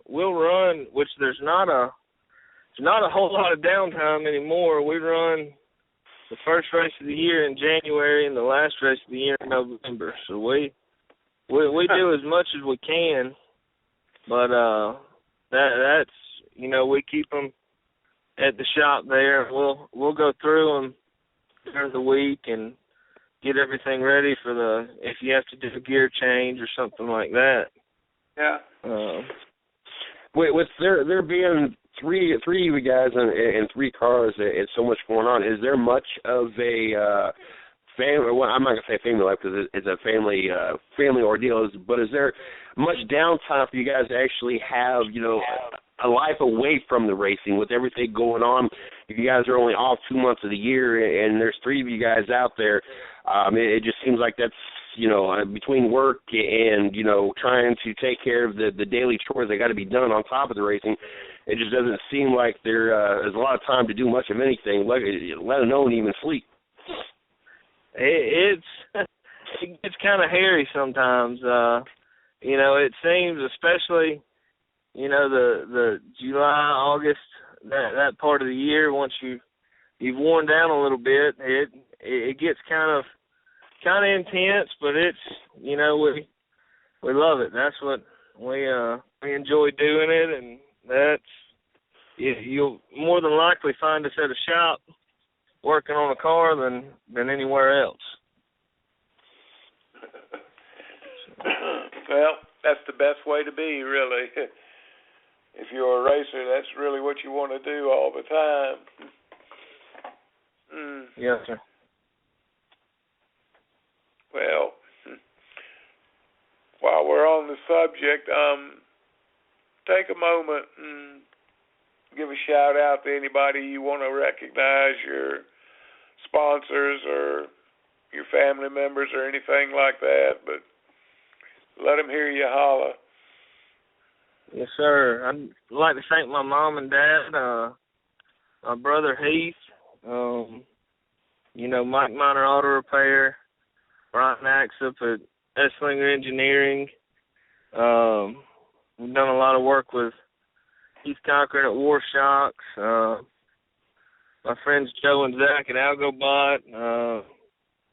We'll run, which there's not a whole lot of downtime anymore. We run the first race of the year in January and the last race of the year in November. So we do as much as we can, but that's we keep them at the shop there. We'll go through them during the week and get everything ready for if you have to do a gear change or something like that. Yeah. With there being three of you guys and 3 cars and so much going on, is there much of a family? Well, I'm not gonna say family life because it's a family ordeal. But is there much downtime for you guys to actually have a life away from the racing with everything going on? If you guys are only off 2 months of the year and there's 3 of you guys out there, it just seems like that's between work and trying to take care of the daily chores that got to be done on top of the racing. It just doesn't seem like there's a lot of time to do much of anything, let alone even sleep. It gets kind of hairy sometimes. It seems, especially the July, August, that part of the year, once you've worn down a little bit, it gets kind of intense, but it's we love it. That's what we enjoy doing it, and that's you'll more than likely find us at a shop working on a car than anywhere else. Well, that's the best way to be, really. If you're a racer, that's really what you want to do all the time. Yes, sir. Well, while we're on the subject, take a moment and give a shout out to anybody you want to recognize, your sponsors or your family members or anything like that, but let them hear you holler. Yes, sir. I'd like to thank my mom and dad, my brother Heath, Mike Minor Auto Repair, Brian Axup at Esslinger Engineering. We've done a lot of work with Heath Cochran at War Shocks. My friends Joe and Zach at Algobot.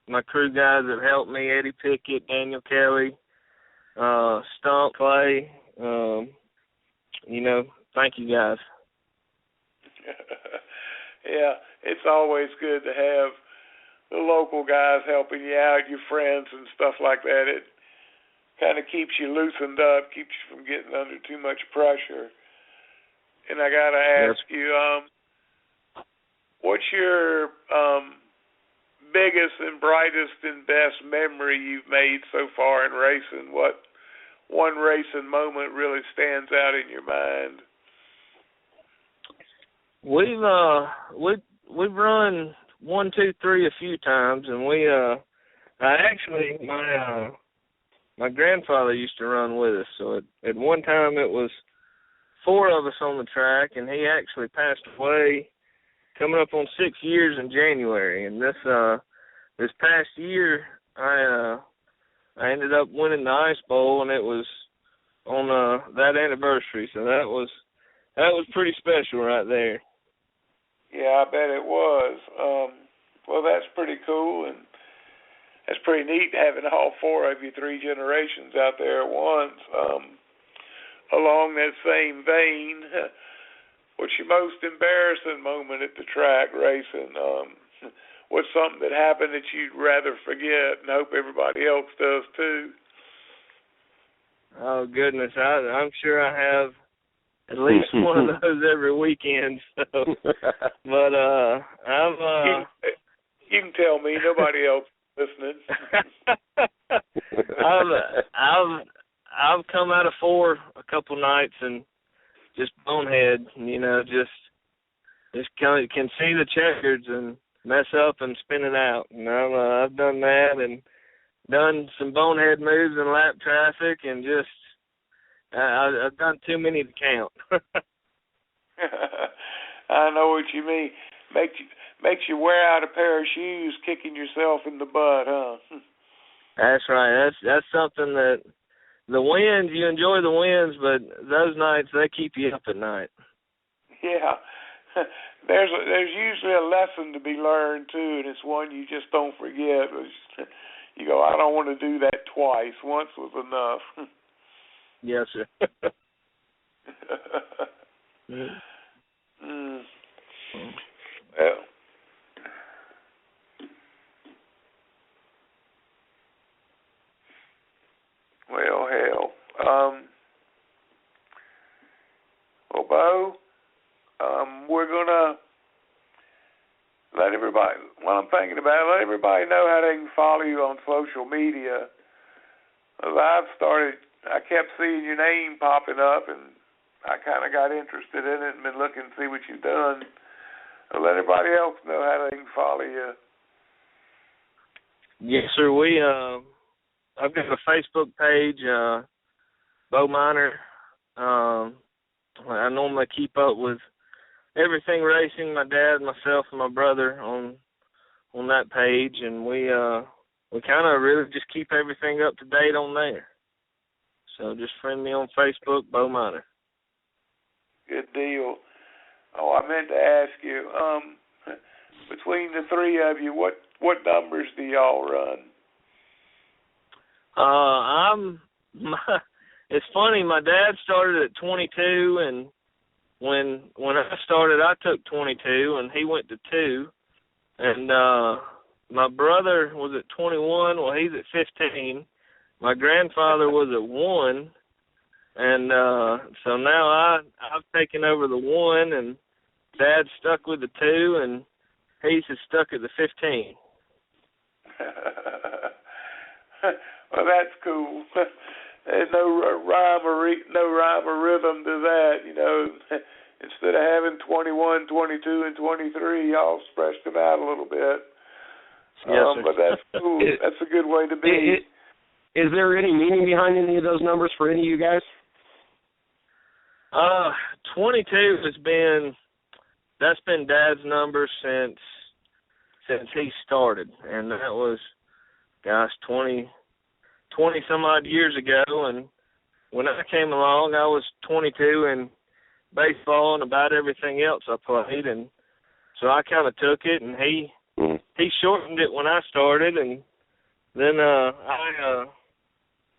My crew guys that helped me, Eddie Pickett, Daniel Kelly, Stump Clay. Thank you guys. Yeah, it's always good to have the local guys helping you out, your friends and stuff like that. It kind of keeps you loosened up, keeps you from getting under too much pressure. And I got to ask you, what's your biggest and brightest and best memory you've made so far in racing? What one racing moment really stands out in your mind? We've run 1, 2, 3 a few times, and my grandfather used to run with us. So at one time it was 4 of us on the track, and he actually passed away coming up on 6 years in January. And this past year I ended up winning the Ice Bowl, and it was on that anniversary. So that was pretty special right there. Yeah, I bet it was. Well, that's pretty cool, and that's pretty neat having all 4 of you, 3 generations out there at once. Along that same vein, what's your most embarrassing moment at the track racing? What's something that happened that you'd rather forget and hope everybody else does too? Oh, goodness. I'm sure I have at least one of those every weekend. So. But you can tell me. Nobody else listening. I've come out of 4 a couple nights and just bonehead, just can see the checkers and mess up and spin it out. And I've done that and done some bonehead moves in lap traffic, and just I've done too many to count. I know what you mean. makes you wear out a pair of shoes kicking yourself in the butt, huh? That's right. That's something that the wins, you enjoy the wins, but those nights, they keep you up at night. Yeah. There's usually a lesson to be learned, too, and it's one you just don't forget. You go, I don't want to do that twice. Once was enough. Yes, sir. Well, hell. Well, Bo, we're going to let everybody, while I'm thinking about it, let everybody know how they can follow you on social media. I kept seeing your name popping up, and I kind of got interested in it and been looking to see what you've done. So let everybody else know how they can follow you. Yes, sir. I've got a Facebook page, Bo Miner. I normally keep up with everything racing. My dad, myself, and my brother on that page, and we kind of really just keep everything up to date on there. So just friend me on Facebook, Bo Miner. Good deal. Oh, I meant to ask you, between the three of you, what numbers do y'all run? It's funny, my dad started at 22, and when I started, I took 22, and he went to 2. And my brother was at 21. Well, he's at 15. My grandfather was at 1. And so now I've taken over the 1, and Dad's stuck with the 2, and he's stuck at the 15. Well, that's cool. There's no rhyme or rhythm to that, you know. Instead of having 21, 22, and 23, y'all stretched it out a little bit. Yes, sir. But that's cool. That's a good way to be. Is there any meaning behind any of those numbers for any of you guys? 22 that's been Dad's number since he started, and that was, 20 some odd years ago. And when I came along, I was 22 in baseball and about everything else I played, and so I kind of took it, and he shortened it when I started, and then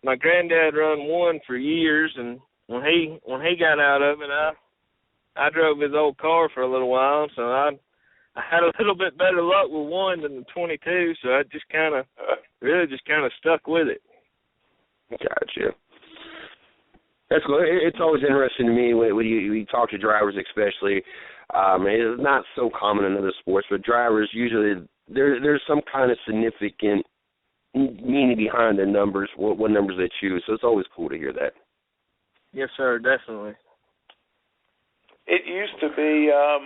my granddad run 1 for years, and when he got out of it, I drove his old car for a little while, so I had a little bit better luck with 1 than the 22, so I just kind of stuck with it. Gotcha. That's cool. It's always interesting to me when you talk to drivers, especially. It's not so common in other sports, but drivers usually there's some kind of significant meaning behind the numbers, what numbers they choose. So it's always cool to hear that. Yes, sir, definitely. It used to be, I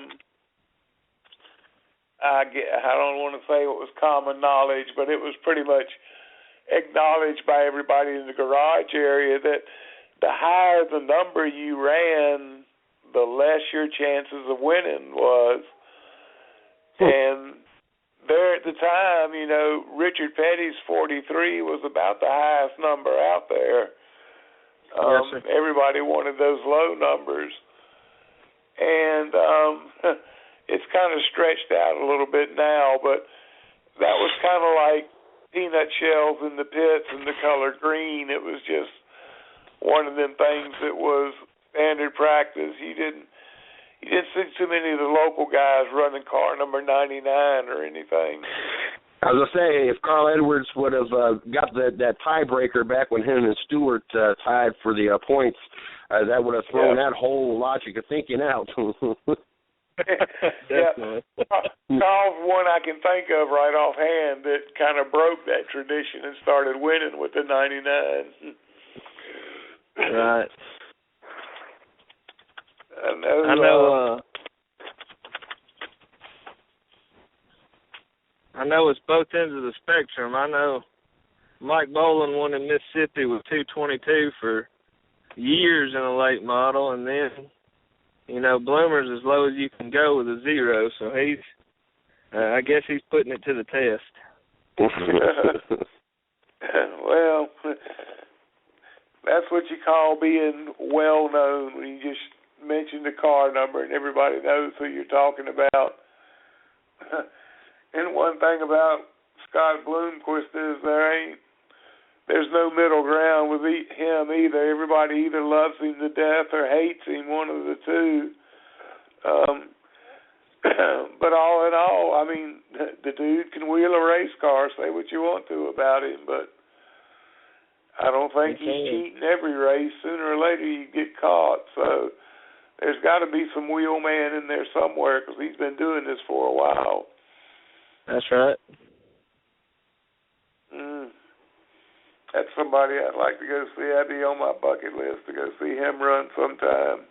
don't want to say it was common knowledge, but it was pretty much acknowledged by everybody in the garage area that the higher the number you ran, the less your chances of winning was. And there at the time, you know, Richard Petty's 43 was about the highest number out there. Yes, everybody wanted those low numbers. And it's kind of stretched out a little bit now, but that was kind of like peanut shells in the pits and the color green. It was just one of them things that was standard practice. You didn't see too many of the local guys running car number 99 or anything. I was going to say, if Carl Edwards would have got that tiebreaker back when him and Stewart tied for the points, that would have thrown that whole logic of thinking out. Yeah. Carl's one I can think of right offhand that kind of broke that tradition and started winning with the 99. Right. I know it's both ends of the spectrum. I know Mike Boland won in Mississippi with 222 for years in a late model, and then, you know, Bloomer's as low as you can go with a 0, so I guess he's putting it to the test. Well, that's what you call being well known, when you just mention the car number and everybody knows who you're talking about. And one thing about Scott Bloomquist is there's no middle ground with him either. Everybody either loves him to death or hates him, one of the two. But all in all, I mean, the dude can wheel a race car. Say what you want to about him, but I don't think he's cheating every race. Sooner or later, you get caught. So there's got to be some wheelman in there somewhere, because he's been doing this for a while. That's right. That's somebody I'd like to go see. That'd be on my bucket list, to go see him run sometime.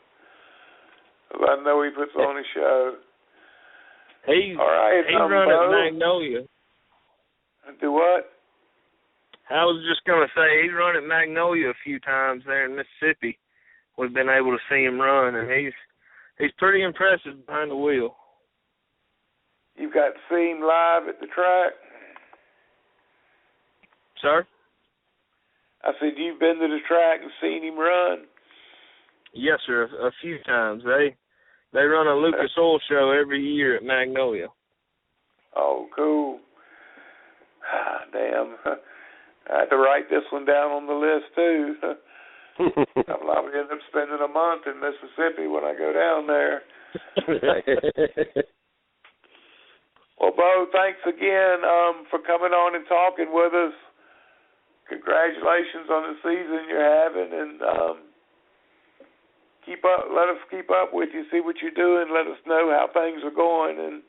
I know he puts on a show. He run at Magnolia. Do what? I was just going to say, he's run at Magnolia a few times there in Mississippi. We've been able to see him run, and he's pretty impressive behind the wheel. You've got to see him live at the track? Sir? I said, you've been to the track and seen him run? Yes, sir, a few times. They run a Lucas Oil show every year at Magnolia. Oh, cool. Damn. I had to write this one down on the list, too. I'll probably end up spending a month in Mississippi when I go down there. Well, Bo, thanks again for coming on and talking with us. Congratulations on the season you're having, and keep up. Let us keep up with you, see what you're doing. Let us know how things are going, and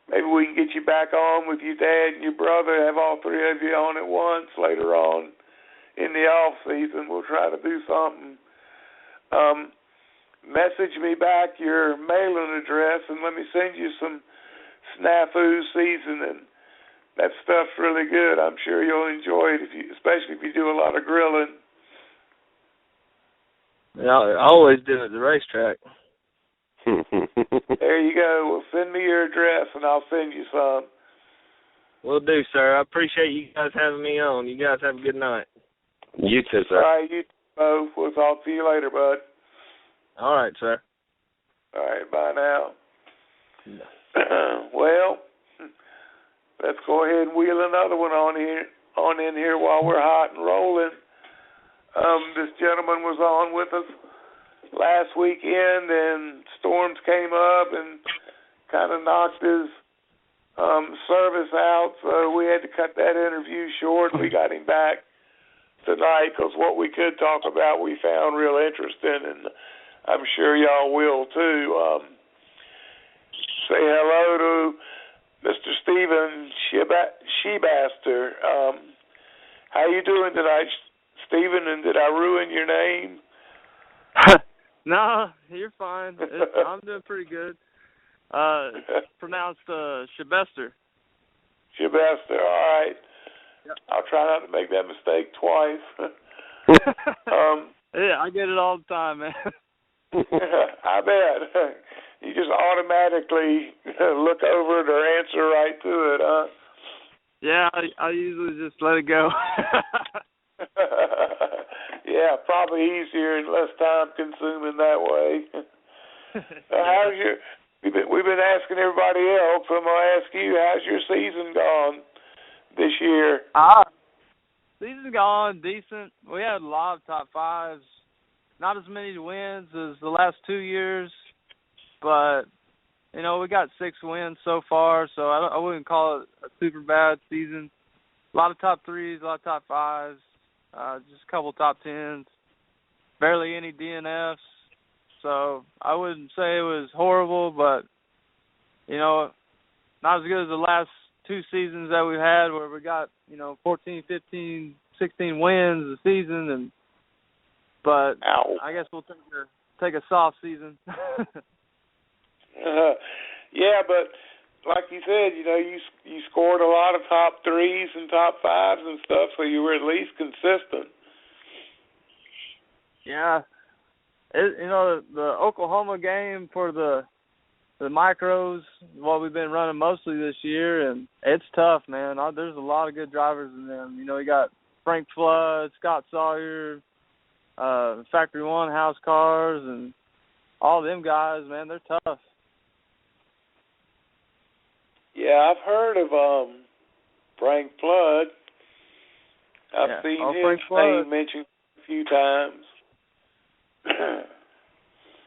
maybe we can get you back on with your dad and your brother. Have all three of you on at once later on in the off season. We'll try to do something. Message me back your mailing address and let me send you some snafu seasoning. That stuff's really good. I'm sure you'll enjoy it, especially if you do a lot of grilling. Yeah, I always do at the racetrack. There you go. Well, send me your address and I'll send you some. Will do, sir. I appreciate you guys having me on. You guys have a good night. You too, sir. All right, you both. We'll talk to you later, bud. All right, sir. All right, bye now. Well, let's go ahead and wheel another one on in here while we're hot and rolling. This gentleman was on with us last weekend, and storms came up and kind of knocked his service out, so we had to cut that interview short. We got him back tonight because what we could talk about we found real interesting, and I'm sure y'all will too. Say hello to Mr. Stephen Shebaster. How you doing tonight, Stephen? And did I ruin your name? No, you're fine. I'm doing pretty good. Pronounced Shebester. Shebester, all right. Yep. I'll try not to make that mistake twice. Yeah, I get it all the time, man. I bet. You just automatically look over it or answer right to it, huh? Yeah, I usually just let it go. Yeah, probably easier and less time consuming that way. We've been asking everybody else. I'm gonna ask you, how's your season gone this year? Season gone decent. We had a lot of top fives. Not as many wins as the last 2 years, but we got 6 wins so far, so I wouldn't call it a super bad season. A lot of top threes, a lot of top fives, just a couple top tens, barely any DNFs. So I wouldn't say it was horrible, but not as good as the last 2 seasons that we've had, where we got 14, 15, 16 wins a season, but Ow. I guess we'll take a soft season. Yeah, but like you said, you scored a lot of top threes and top fives and stuff, so you were at least consistent. Yeah. The Oklahoma game for the the micros, what we've been running mostly this year, and it's tough, man. There's a lot of good drivers in them. You know, you got Frank Flood, Scott Sawyer, Factory One House Cars, and all them guys, man, they're tough. Yeah, I've heard of Frank Flood. I've seen his name mentioned a few times.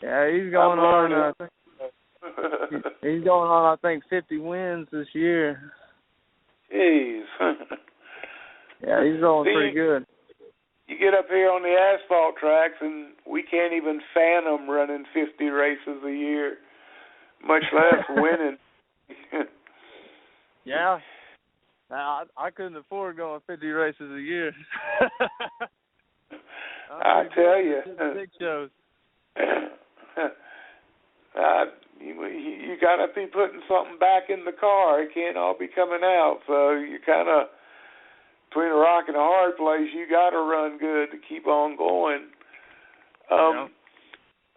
Yeah, he's going on. He's going on, I think, 50 wins this year. Jeez. Yeah, he's rolling pretty good. You get up here on the asphalt tracks, and we can't even fathom running 50 races a year, much less winning. Yeah. I couldn't afford going 50 races a year. I tell you. Big shows. You got to be putting something back in the car. It can't all be coming out. So you're kind of between a rock and a hard place. You got to run good to keep on going.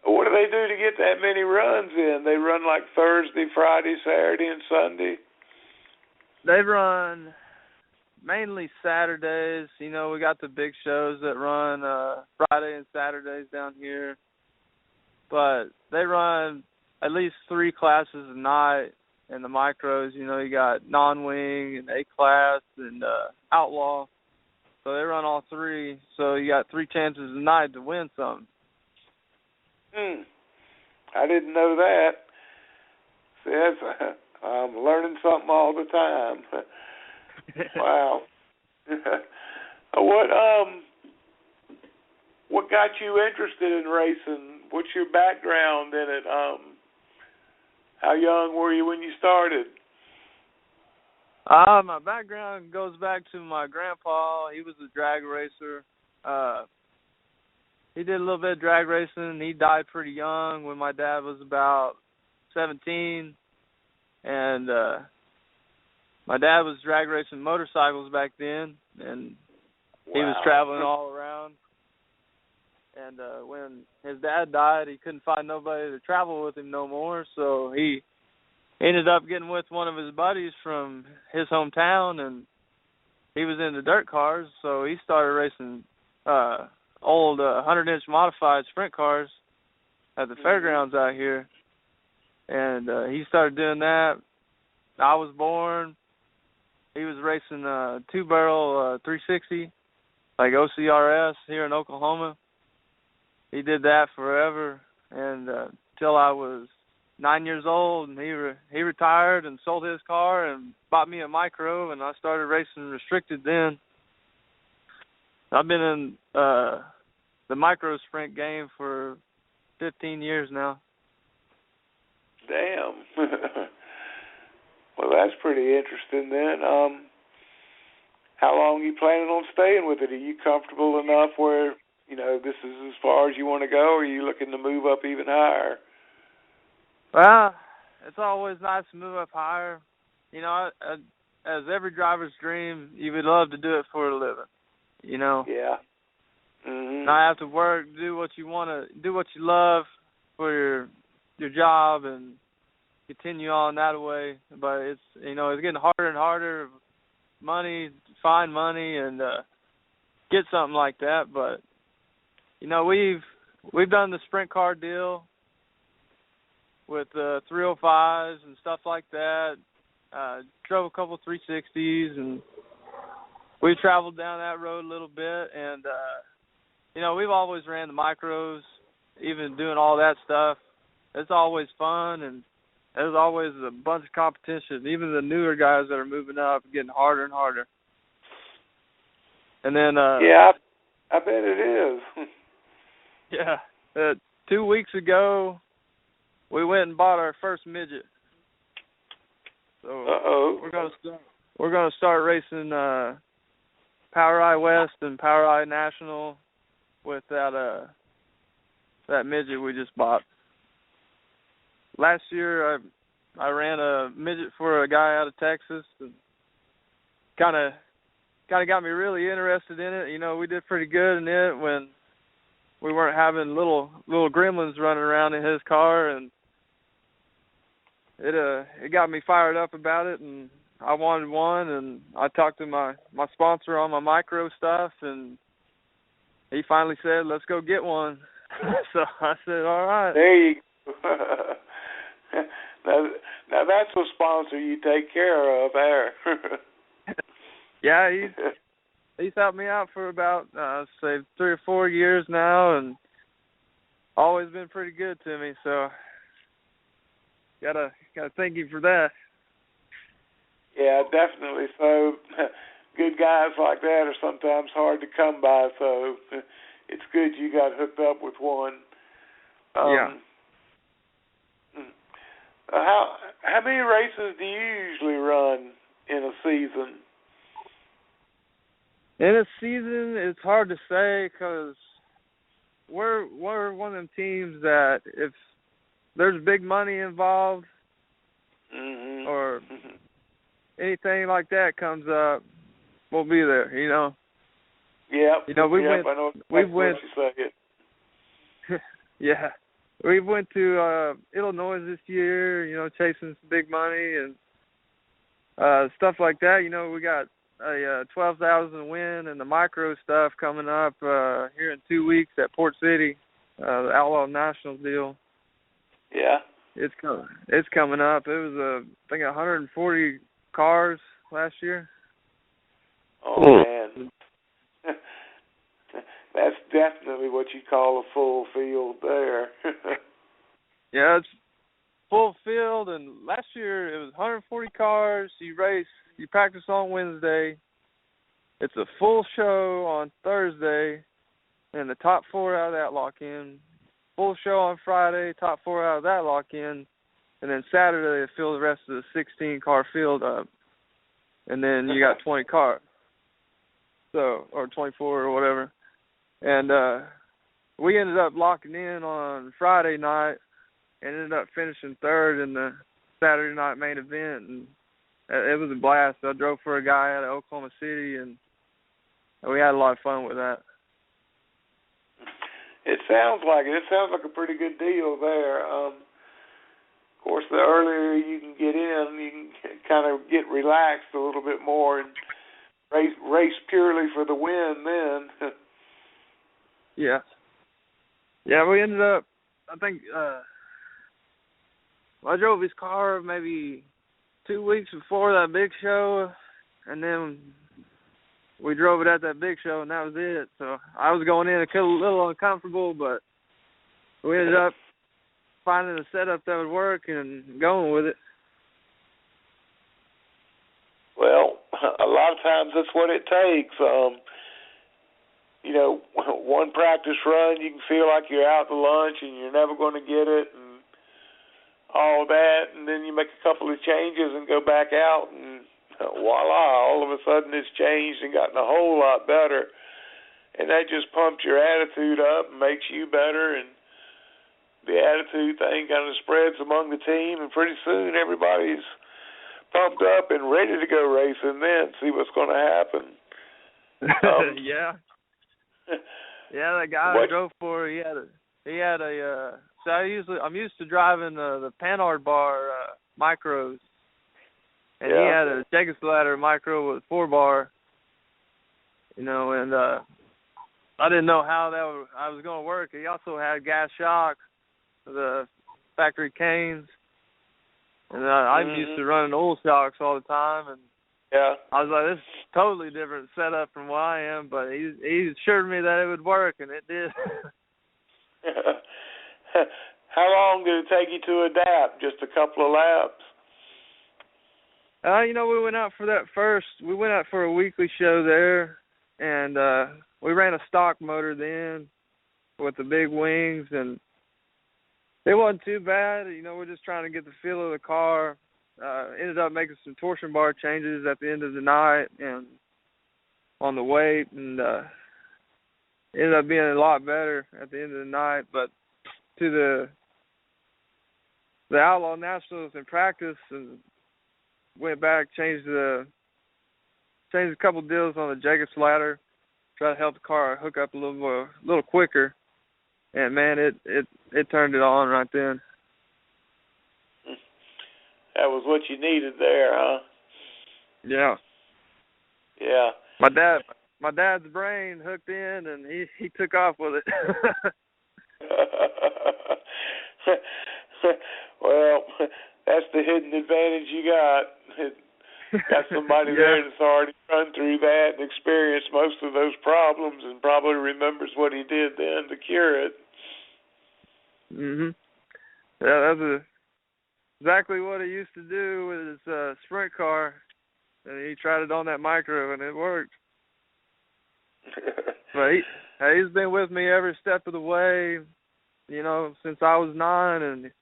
What do they do to get that many runs in? They run like Thursday, Friday, Saturday, and Sunday? They run mainly Saturdays. You know, we got the big shows that run Friday and Saturdays down here. But they run at least 3 classes a night in the micros. You know, you got non-wing and A-class and outlaw. So they run all 3. So you got 3 chances a night to win something. I didn't know that. See, I'm learning something all the time. Wow. What got you interested in racing? What's your background in it? How young were you when you started? My background goes back to my grandpa. He was a drag racer. He did a little bit of drag racing. He died pretty young when my dad was about 17. And my dad was drag racing motorcycles back then, and he was traveling all around. And when his dad died, he couldn't find nobody to travel with him no more, so he ended up getting with one of his buddies from his hometown, and he was into dirt cars, so he started racing old 100-inch modified sprint cars at the fairgrounds out here. And he started doing that. I was born. He was racing 2-barrel 360, like OCRS here in Oklahoma. He did that forever, and till I was 9 years old, and he retired and sold his car and bought me a micro, and I started racing restricted then. I've been in the micro sprint game for 15 years now. Damn. Well, that's pretty interesting then. How long are you planning on staying with it? Are you comfortable enough where, you know, this is as far as you want to go, or are you looking to move up even higher? Well, it's always nice to move up higher. You know, as every driver's dream, you would love to do it for a living, you know? Yeah. Mm-hmm. Not have to work, do what you want to, do what you love for your job and continue on that way. But it's, you know, it's getting harder and harder, find money and get something like that. But, you know, we've done the sprint car deal with 305s and stuff like that. Drove a couple 360s, and we've traveled down that road a little bit. And, you know, we've always ran the micros, even doing all that stuff. It's always fun, and there's always a bunch of competition. Even the newer guys that are moving up, getting harder and harder. And then yeah, I bet it is. Yeah. 2 weeks ago, we went and bought our first midget. So we're gonna start racing POWRi West and POWRi National with that midget we just bought. Last year I ran a midget for a guy out of Texas, and kind of got me really interested in it. You know, we did pretty good in it when we weren't having little gremlins running around in his car, and it got me fired up about it, and I wanted one, and I talked to my sponsor on my micro stuff, and he finally said, "Let's go get one." So I said, "All right." There you go. now that's a sponsor you take care of there. Yeah, he's helped me out for about say 3 or 4 years now, and always been pretty good to me. So gotta thank you for that. Yeah, definitely. So good guys like that are sometimes hard to come by. So it's good you got hooked up with one. Yeah. How many races do you usually run in a season? In a season, it's hard to say because we're one of them teams that if there's big money involved or anything like that comes up, we'll be there. You know. Yep. You know we went. I know we went. What you say. Yeah, we went to Illinois this year. You know, chasing some big money and stuff like that. You know, we got a 12,000 win and the micro stuff coming up here in 2 weeks at Port City, the Outlaw National deal. Yeah. It's coming up. It was I think 140 cars last year. Oh man. That's definitely what you call a full field there. Yeah, it's full field, and last year it was 140 cars. You practice on Wednesday. It's a full show on Thursday, and the top 4 out of that lock in. Full show on Friday, top 4 out of that lock in, and then Saturday they fill the rest of the 16-car field up, and then you got 20 cars, so or 24 or whatever. And we ended up locking in on Friday night and ended up finishing 3rd in the Saturday night main event, and it was a blast. I drove for a guy out of Oklahoma City, and we had a lot of fun with that. It sounds like it. It sounds like a pretty good deal there. Of course, the earlier you can get in, you can kind of get relaxed a little bit more and race purely for the win then. Yeah. Yeah, we ended up, I think, I drove his car maybe 2 weeks before that big show, and then we drove it at that big show, and that was it. So I was going in a little uncomfortable, but we ended up finding a setup that would work and going with it. Well, a lot of times that's what it takes. You know, one practice run, you can feel like you're out to lunch and you're never going to get it and all that, and then you make a couple of changes and go back out, and voila, all of a sudden it's changed and gotten a whole lot better. And that just pumps your attitude up and makes you better, and the attitude thing kind of spreads among the team, and pretty soon everybody's pumped up and ready to go racing then, see what's going to happen. Yeah. Yeah, that guy I drove for, he had a so I'm used to driving the Panhard bar micros, and he had a Jacob's Ladder micro with 4-bar, you know, and I didn't know how I was going to work. He also had gas shocks, the factory canes, and I'm used to running oil shocks all the time, and yeah, I was like, this is a totally different setup from what I am, but he assured me that it would work, and it did. How long did it take you to adapt? Just a couple of laps? You know, we went out for a weekly show there, and we ran a stock motor then with the big wings, and it wasn't too bad. You know, we're just trying to get the feel of the car. Ended up making some torsion bar changes at the end of the night and on the weight, and ended up being a lot better at the end of the night. But to the Outlaw Nationals in practice, and went back, changed a couple deals on the Jacob's Ladder, try to help the car hook up a little quicker, and man, it turned it on right then. That was what you needed there, huh? Yeah. Yeah. My dad's brain hooked in, and he took off with it. Well, that's the hidden advantage you got. Got somebody there that's already run through that and experienced most of those problems and probably remembers what he did then to cure it. Mhm. Yeah, that's exactly what he used to do with his sprint car, and he tried it on that micro, and it worked. But he's been with me every step of the way, since I was 9, and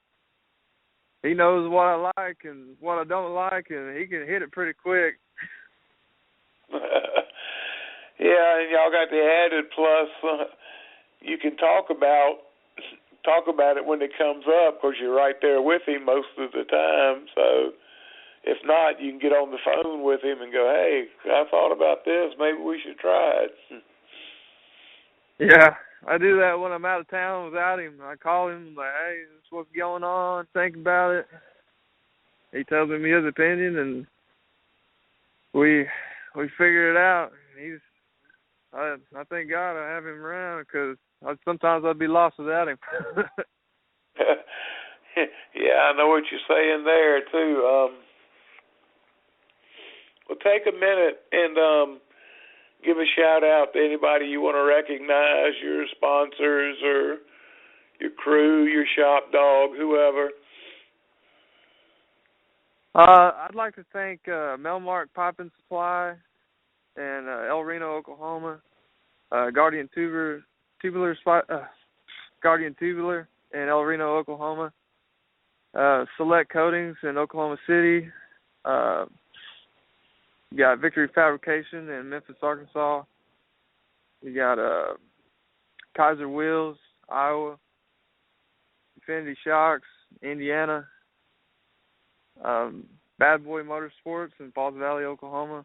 he knows what I like and what I don't like, and he can hit it pretty quick. Yeah, and y'all got the added plus. You can talk about it when it comes up because you're right there with him most of the time. So if not, you can get on the phone with him and go, "Hey, I thought about this. Maybe we should try it." Yeah, I do that when I'm out of town without him. I call him like, "Hey, this is what's going on. Think about it." He tells me his opinion, and we figure it out. I thank God I have him around because sometimes I'd be lost without him. Yeah, I know what you're saying there too. Well, take a minute and give a shout out to anybody you want to recognize, your sponsors or your crew, your shop dog, whoever. I'd like to thank Melmark Pipe and Supply in El Reno, Oklahoma, Guardian Tubular in El Reno, Oklahoma, Select Coatings in Oklahoma City. You got Victory Fabrication in Memphis, Arkansas. You got Kaiser Wheels, Iowa. Infinity Shocks, Indiana. Bad Boy Motorsports in Falls Valley, Oklahoma.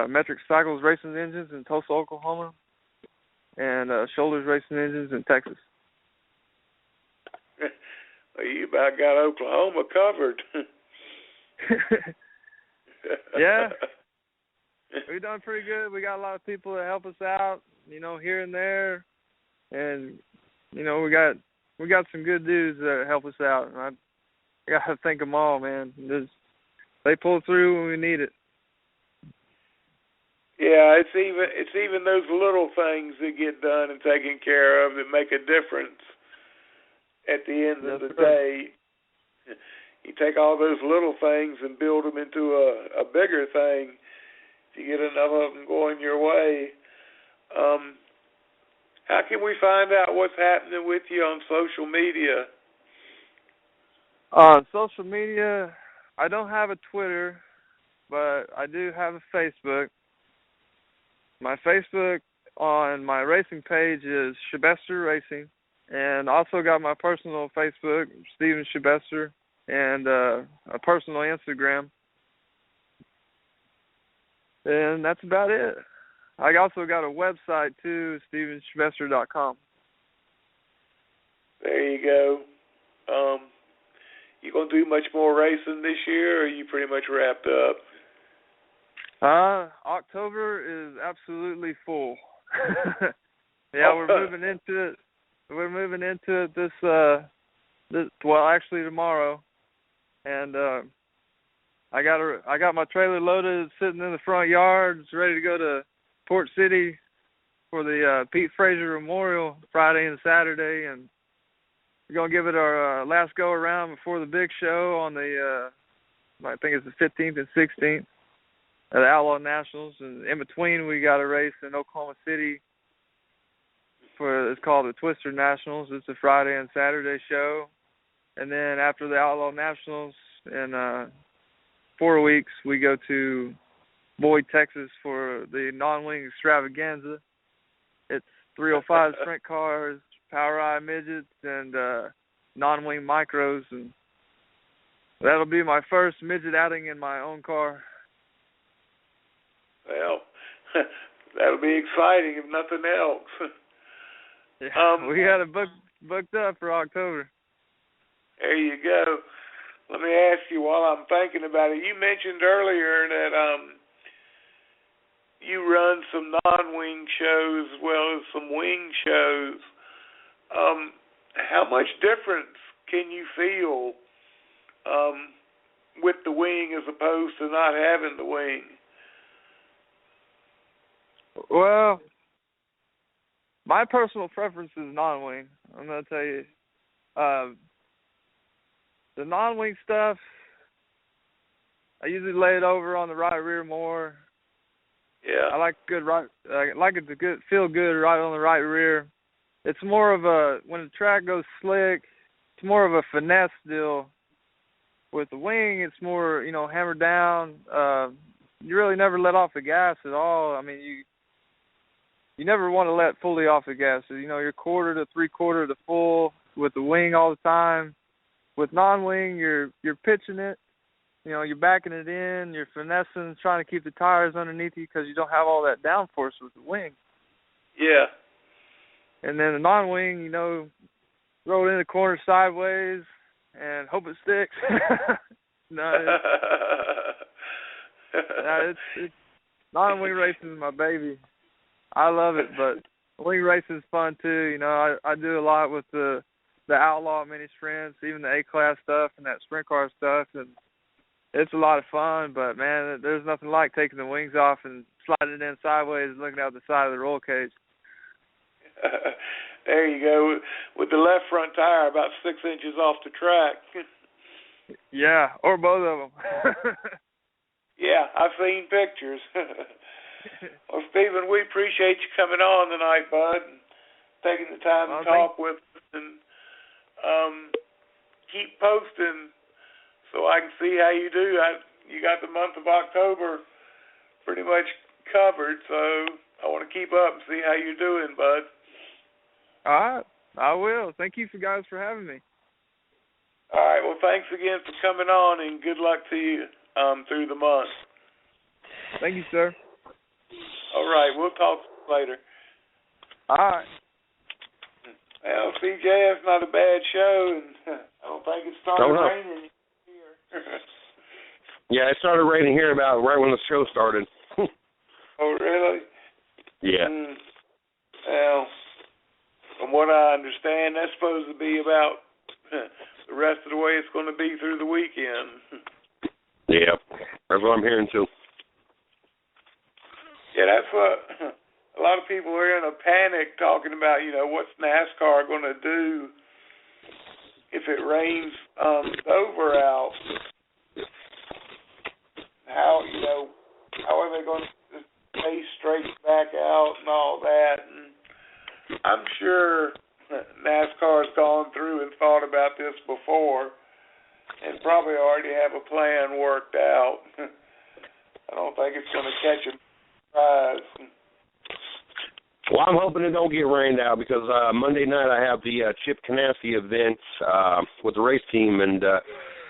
Metric Cycles Racing Engines in Tulsa, Oklahoma. And Shoulders Racing Engines in Texas. Well, you about got Oklahoma covered. Yeah. We've done pretty good. We got a lot of people that help us out, here and there. And, we got some good dudes that help us out. And I got to thank them all, man. They pull through when we need it. Yeah, it's even those little things that get done and taken care of that make a difference at the end of the day. You take all those little things and build them into a bigger thing if you get enough of them going your way. How can we find out what's happening with you on social media? Social media, I don't have a Twitter, but I do have a Facebook. My Facebook on my racing page is Shibester Racing, and also got my personal Facebook, Steven Shibester, and a personal Instagram. And that's about it. I also got a website too, StevenShibester.com. There you go. You gonna do much more racing this year, or are you pretty much wrapped up? October is absolutely full. Yeah, we're moving into it. We're moving into it this actually tomorrow, and I got my trailer loaded, sitting in the front yard, it's ready to go to Port City for the Pete Frazier Memorial Friday and Saturday, and we're gonna give it our last go around before the big show on the I think it's the 15th and 16th at the Outlaw Nationals, and in between we got a race in Oklahoma City it's called the Twister Nationals. It's a Friday and Saturday show, and then after the Outlaw Nationals in 4 weeks we go to Boyd, Texas for the non-wing extravaganza. It's 305 sprint cars, Power Eye midgets, and non-wing micros, and that'll be my first midget outing in my own car. Well, that'll be exciting if nothing else. Yeah, we got it booked up for October. There you go. let me ask you while I'm thinking about it. You mentioned earlier that you run some non-wing shows as well as some wing shows. How much difference can you feel with the wing as opposed to not having the wing? Well, my personal preference is non-wing. I'm going to tell you. The non-wing stuff, I usually lay it over on the right rear more. Yeah. I like it to feel good right on the right rear. It's more of when the track goes slick, it's more of a finesse deal. With the wing, it's more, hammered down. You really never let off the gas at all. I mean, you never want to let fully off the gas. So, you're quarter to three-quarter to full with the wing all the time. With non-wing, you're pitching it. You're backing it in. You're finessing, trying to keep the tires underneath you because you don't have all that downforce with the wing. Yeah. And then the non-wing, throw it in the corner sideways and hope it sticks. It's non-wing racing is my baby. I love it, but wing racing is fun too. I do a lot with the Outlaw Mini Sprints, even the A-Class stuff and that sprint car stuff, and it's a lot of fun. But man, there's nothing like taking the wings off and sliding it in sideways and looking out the side of the roll cage. There you go, with the left front tire about 6 inches off the track. Yeah, or both of them. Yeah, I've seen pictures. Well, Stephen, we appreciate you coming on tonight, bud, and taking the time to talk with us. And keep posting so I can see how you do. You got the month of October pretty much covered, so I want to keep up and see how you're doing, bud. All right, I will. Thank you guys for having me. All right, well, thanks again for coming on, and good luck to you through the month. Thank you, sir. All right, we'll talk later. All right. Well, CJ, that's not a bad show, and I don't think it started raining here. Yeah, it started raining here about right when the show started. Oh, really? Yeah. Well, from what I understand, that's supposed to be about the rest of the way it's going to be through the weekend. Yeah, that's what I'm hearing too. Yeah, that's what a lot of people are in a panic talking about, what's NASCAR going to do if it rains over out. How are they going to stay straight back out and all that? And I'm sure NASCAR's gone through and thought about this before and probably already have a plan worked out. I don't think it's going to catch them by surprise. Well, I'm hoping it don't get rained out because Monday night I have the Chip Ganassi event with the race team, and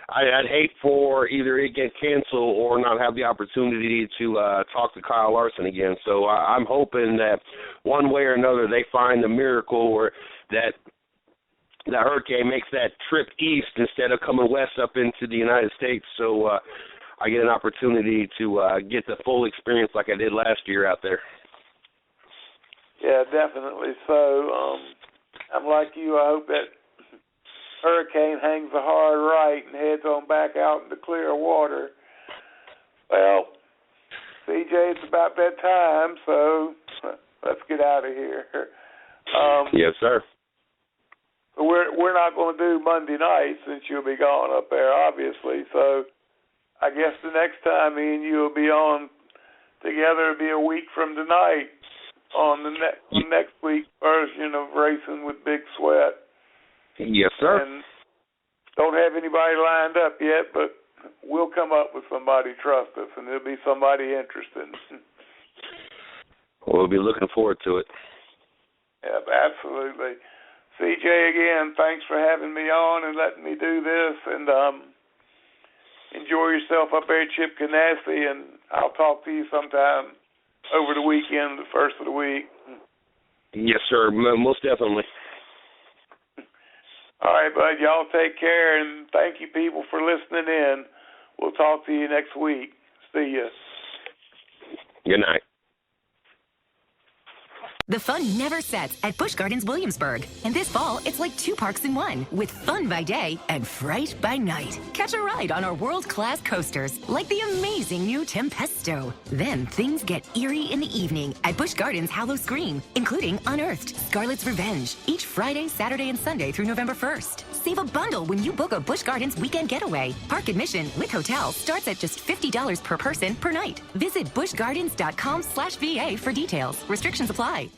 I'd hate for either it get canceled or not have the opportunity to talk to Kyle Larson again. So I'm hoping that one way or another they find a miracle or that hurricane makes that trip east instead of coming west up into the United States. So I get an opportunity to get the full experience like I did last year out there. Yeah, definitely so. I'm like you. I hope that hurricane hangs a hard right and heads on back out into clear water. Well, CJ, it's about that time, so let's get out of here. Yes, sir. We're not going to do Monday night since you'll be gone up there, obviously. So I guess the next time me and you will be on together will be a week from tonight on the next week's version of Racing with Big Sweat. Yes, sir. And don't have anybody lined up yet, but we'll come up with somebody, trust us, and there'll be somebody interested. We'll be looking forward to it. Yeah, absolutely. CJ, again, thanks for having me on and letting me do this, and enjoy yourself up there at Chip Ganassi, and I'll talk to you sometime over the weekend, the first of the week. Yes, sir, most definitely. All right, bud. Y'all take care, and thank you, people, for listening in. We'll talk to you next week. See ya. Good night. The fun never sets at Busch Gardens Williamsburg. And this fall, it's like 2 parks in 1, with fun by day and fright by night. Catch a ride on our world-class coasters, like the amazing new Tempesto. Then things get eerie in the evening at Busch Gardens Howl-O-Scream, including Unearthed, Scarlet's Revenge, each Friday, Saturday, and Sunday through November 1st. Save a bundle when you book a Busch Gardens weekend getaway. Park admission with hotel starts at just $50 per person per night. Visit buschgardens.com/VA for details. Restrictions apply.